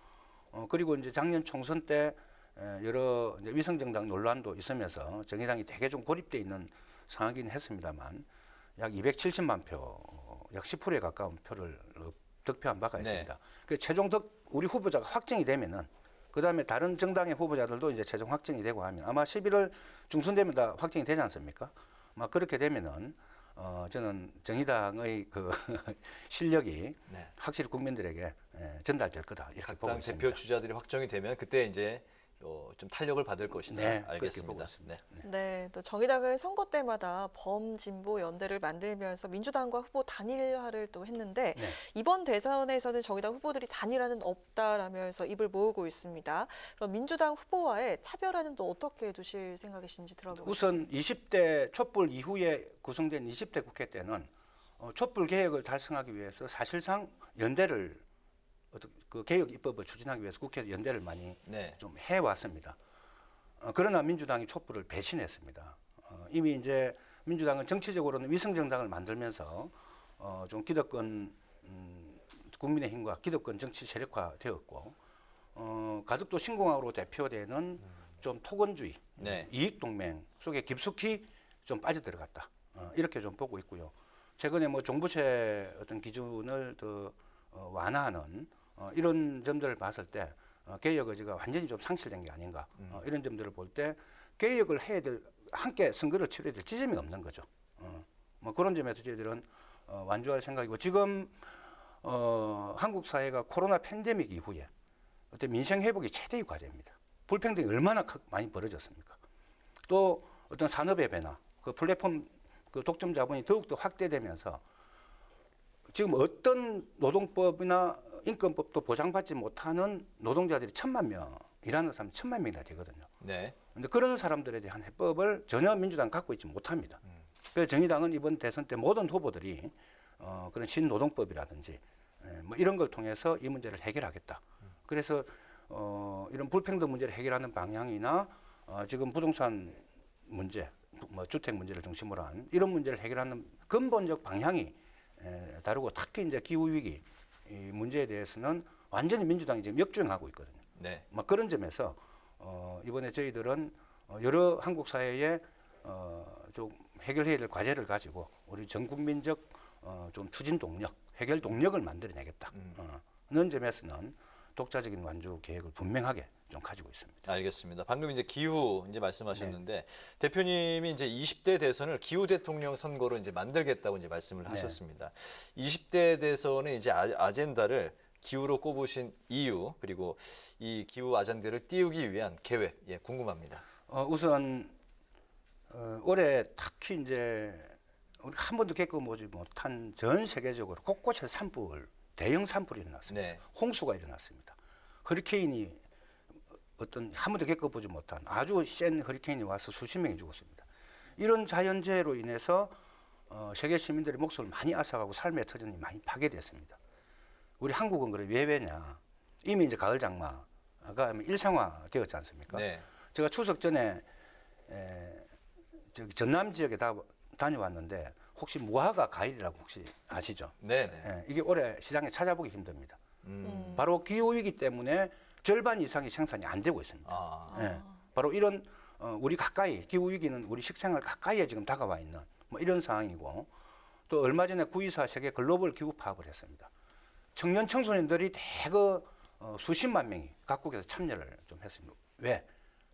그리고 이제 작년 총선 때 여러 이제 위성정당 논란도 있으면서 정의당이 되게 좀 고립돼 있는 상황이긴 했습니다만 약 270만 표, 약 10%에 가까운 표를 득표한 바가 있습니다. 그 최종 우리 후보자가 확정이 되면은 그 다음에 다른 정당의 후보자들도 이제 최종 확정이 되고 하면 아마 11월 중순 되면 다 확정이 되지 않습니까? 막 그렇게 되면은 저는 정의당의 그 실력이 네. 확실히 국민들에게 전달될 거다 이렇게 보고 당 있습니다. 대표 주자들이 확정이 되면 그때 이제 좀 탄력을 받을 것이다. 네, 알겠습니다. 네. 네, 또 정의당은 선거 때마다 범진보 연대를 만들면서 민주당과 후보 단일화를 또 했는데 네. 이번 대선에서는 정의당 후보들이 단일화는 없다라면서 입을 모으고 있습니다. 그럼 민주당 후보와의 차별화는 또 어떻게 두실 생각이신지 들어보겠습니다. 우선 20대 촛불 이후에 구성된 20대 국회 때는 촛불 개혁을 달성하기 위해서 사실상 연대를 그 개혁 입법을 추진하기 위해서 국회에서 연대를 많이 좀 해왔습니다. 그러나 민주당이 촛불을 배신했습니다. 이미 이제 민주당은 정치적으로는 위성정당을 만들면서 좀 기득권 국민의힘과 기득권 정치 세력화되었고 가덕도 신공항으로 대표되는 좀 토건주의 이익동맹 속에 깊숙이 좀 빠져들어갔다. 이렇게 좀 보고 있고요. 최근에 뭐 종부세 어떤 기준을 더 완화하는 이런 점들을 봤을 때 개혁 의지가 완전히 좀 상실된 게 아닌가 이런 점들을 볼 때 개혁을 해야 될 함께 선거를 치러야 될 지점이 없는 거죠. 뭐 그런 점에서 저희들은 완주할 생각이고 지금 한국 사회가 코로나 팬데믹 이후에 어떤 민생 회복이 최대의 과제입니다. 불평등이 얼마나 많이 벌어졌습니까? 또 어떤 산업의 변화, 그 플랫폼 그 독점 자본이 더욱더 확대되면서 지금 어떤 노동법이나 인권법도 보장받지 못하는 노동자들이 1,000만 명, 일하는 사람이 1,000만 명이나 되거든요. 네. 그런데 그런 사람들에 대한 해법을 전혀 민주당 갖고 있지 못합니다. 그래서 정의당은 이번 대선 때 모든 후보들이 그런 신노동법이라든지 뭐 이런 걸 통해서 이 문제를 해결하겠다. 그래서 이런 불평등 문제를 해결하는 방향이나 지금 부동산 문제, 뭐 주택 문제를 중심으로 한 이런 문제를 해결하는 근본적 방향이 다르고 특히 이제 기후 위기 이 문제에 대해서는 완전히 민주당이 지금 역주행하고 있거든요. 네. 막 그런 점에서 이번에 저희들은 여러 한국 사회에 좀 해결해야 될 과제를 가지고 우리 전 국민적 좀 추진 동력, 해결 동력을 만들어내겠다. 는 점에서는 독자적인 완주 계획을 분명하게 좀 가지고 있습니다. 알겠습니다. 방금 이제 기후 이제 말씀하셨는데 대표님이 이제 20대 대선을 기후 대통령 선거로 이제 만들겠다고 이제 말씀을 하셨습니다. 20대 대선의 이제 아젠다를 기후로 꼽으신 이유 그리고 이 기후 아젠다를 띄우기 위한 계획 궁금합니다. 우선 올해 특히 이제 우리 한 번도 겪어보지 못한 전 세계적으로 곳곳에서 산불, 대형 산불이 일어났습니다. 홍수가 일어났습니다. 허리케인이 어떤 한 번도 겪어보지 못한 아주 센 허리케인이 와서 수십 명이 죽었습니다. 이런 자연재해로 인해서 세계 시민들의 목숨을 많이 앗아가고 삶의 터전이 많이 파괴됐습니다. 우리 한국은 그래 왜 왜냐? 이미 이제 가을 장마가 일상화되었지 않습니까? 제가 추석 전에 저기 전남 지역에 다녀왔는데 혹시 무화과 과일이라고 혹시 아시죠? 이게 올해 시장에 찾아보기 힘듭니다. 바로 기후 위기 때문에 절반 이상의 생산이 안 되고 있습니다. 바로 이런 우리 가까이 기후 위기는 우리 식생활 가까이에 지금 다가와 있는 뭐 이런 상황이고 또 얼마 전에 9.24 세계 글로벌 기후 파업을 했습니다. 청년 청소년들이 대거 수십만 명이 각국에서 참여를 좀 했습니다. 왜?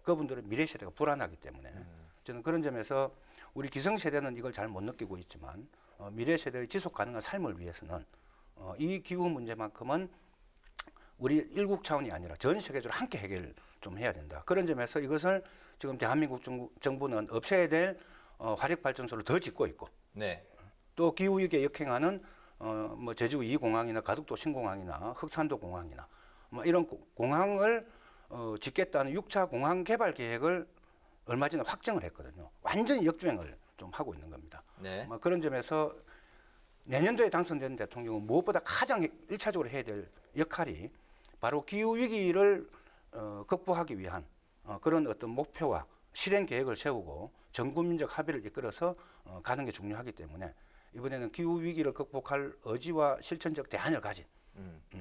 그분들은 미래 세대가 불안하기 때문에 저는 그런 점에서 우리 기성세대는 이걸 잘 못 느끼고 있지만 미래 세대의 지속 가능한 삶을 위해서는 이 기후 문제만큼은 우리 일국 차원이 아니라 전 세계적으로 함께 해결 좀 해야 된다. 그런 점에서 이것을 지금 대한민국 정부는 없애야 될 화력발전소를 더 짓고 있고 또 기후 위기에 역행하는 뭐 제주 2공항이나 가덕도 신공항이나 흑산도 공항이나 뭐 이런 공항을 짓겠다는 6차 공항 개발 계획을 얼마 전에 확정을 했거든요. 완전히 역주행을 좀 하고 있는 겁니다. 뭐 그런 점에서 내년도에 당선된 대통령은 무엇보다 가장 1차적으로 해야 될 역할이 바로 기후 위기를 극복하기 위한 그런 어떤 목표와 실행 계획을 세우고 전 국민적 합의를 이끌어서 가는 게 중요하기 때문에 이번에는 기후 위기를 극복할 의지와 실천적 대안을 가진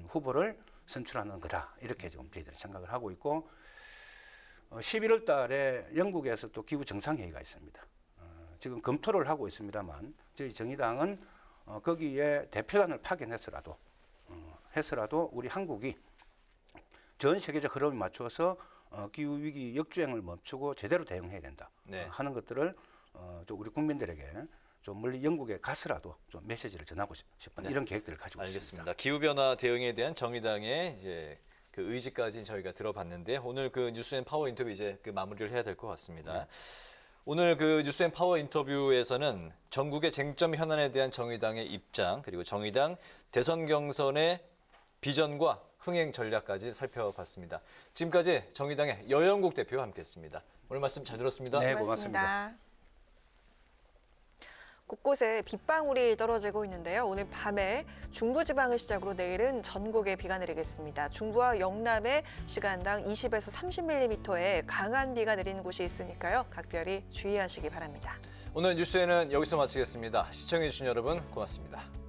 후보를 선출하는 거다. 이렇게 좀 저희들이 생각을 하고 있고 11월 달에 영국에서 또 기후 정상회의가 있습니다. 지금 검토를 하고 있습니다만 저희 정의당은 거기에 대표단을 파견해서라도 우리 한국이 전 세계적 흐름에 맞춰서 기후 위기 역주행을 멈추고 제대로 대응해야 된다 하는 것들을 또 우리 국민들에게 좀 멀리 영국에 가서라도 좀 메시지를 전하고 싶은 이런 계획들을 가지고 알겠습니다. 있습니다. 기후변화 대응에 대한 정의당의 이제 그 의지까지 저희가 들어봤는데 오늘 그 뉴스앤파워 인터뷰 이제 그 마무리를 해야 될 것 같습니다. 오늘 그 뉴스앤파워 인터뷰에서는 전국의 쟁점 현안에 대한 정의당의 입장 그리고 정의당 대선 경선의 비전과 흥행 전략까지 살펴봤습니다. 지금까지 정의당의 여영국 대표와 함께했습니다. 오늘 말씀 잘 들었습니다. 네, 고맙습니다. 곳곳에 빗방울이 떨어지고 있는데요. 오늘 밤에 중부지방을 시작으로 내일은 전국에 비가 내리겠습니다. 중부와 영남에 시간당 20에서 30mm의 강한 비가 내리는 곳이 있으니까요. 각별히 주의하시기 바랍니다. 오늘 뉴스에는 여기서 마치겠습니다. 시청해주신 여러분 고맙습니다.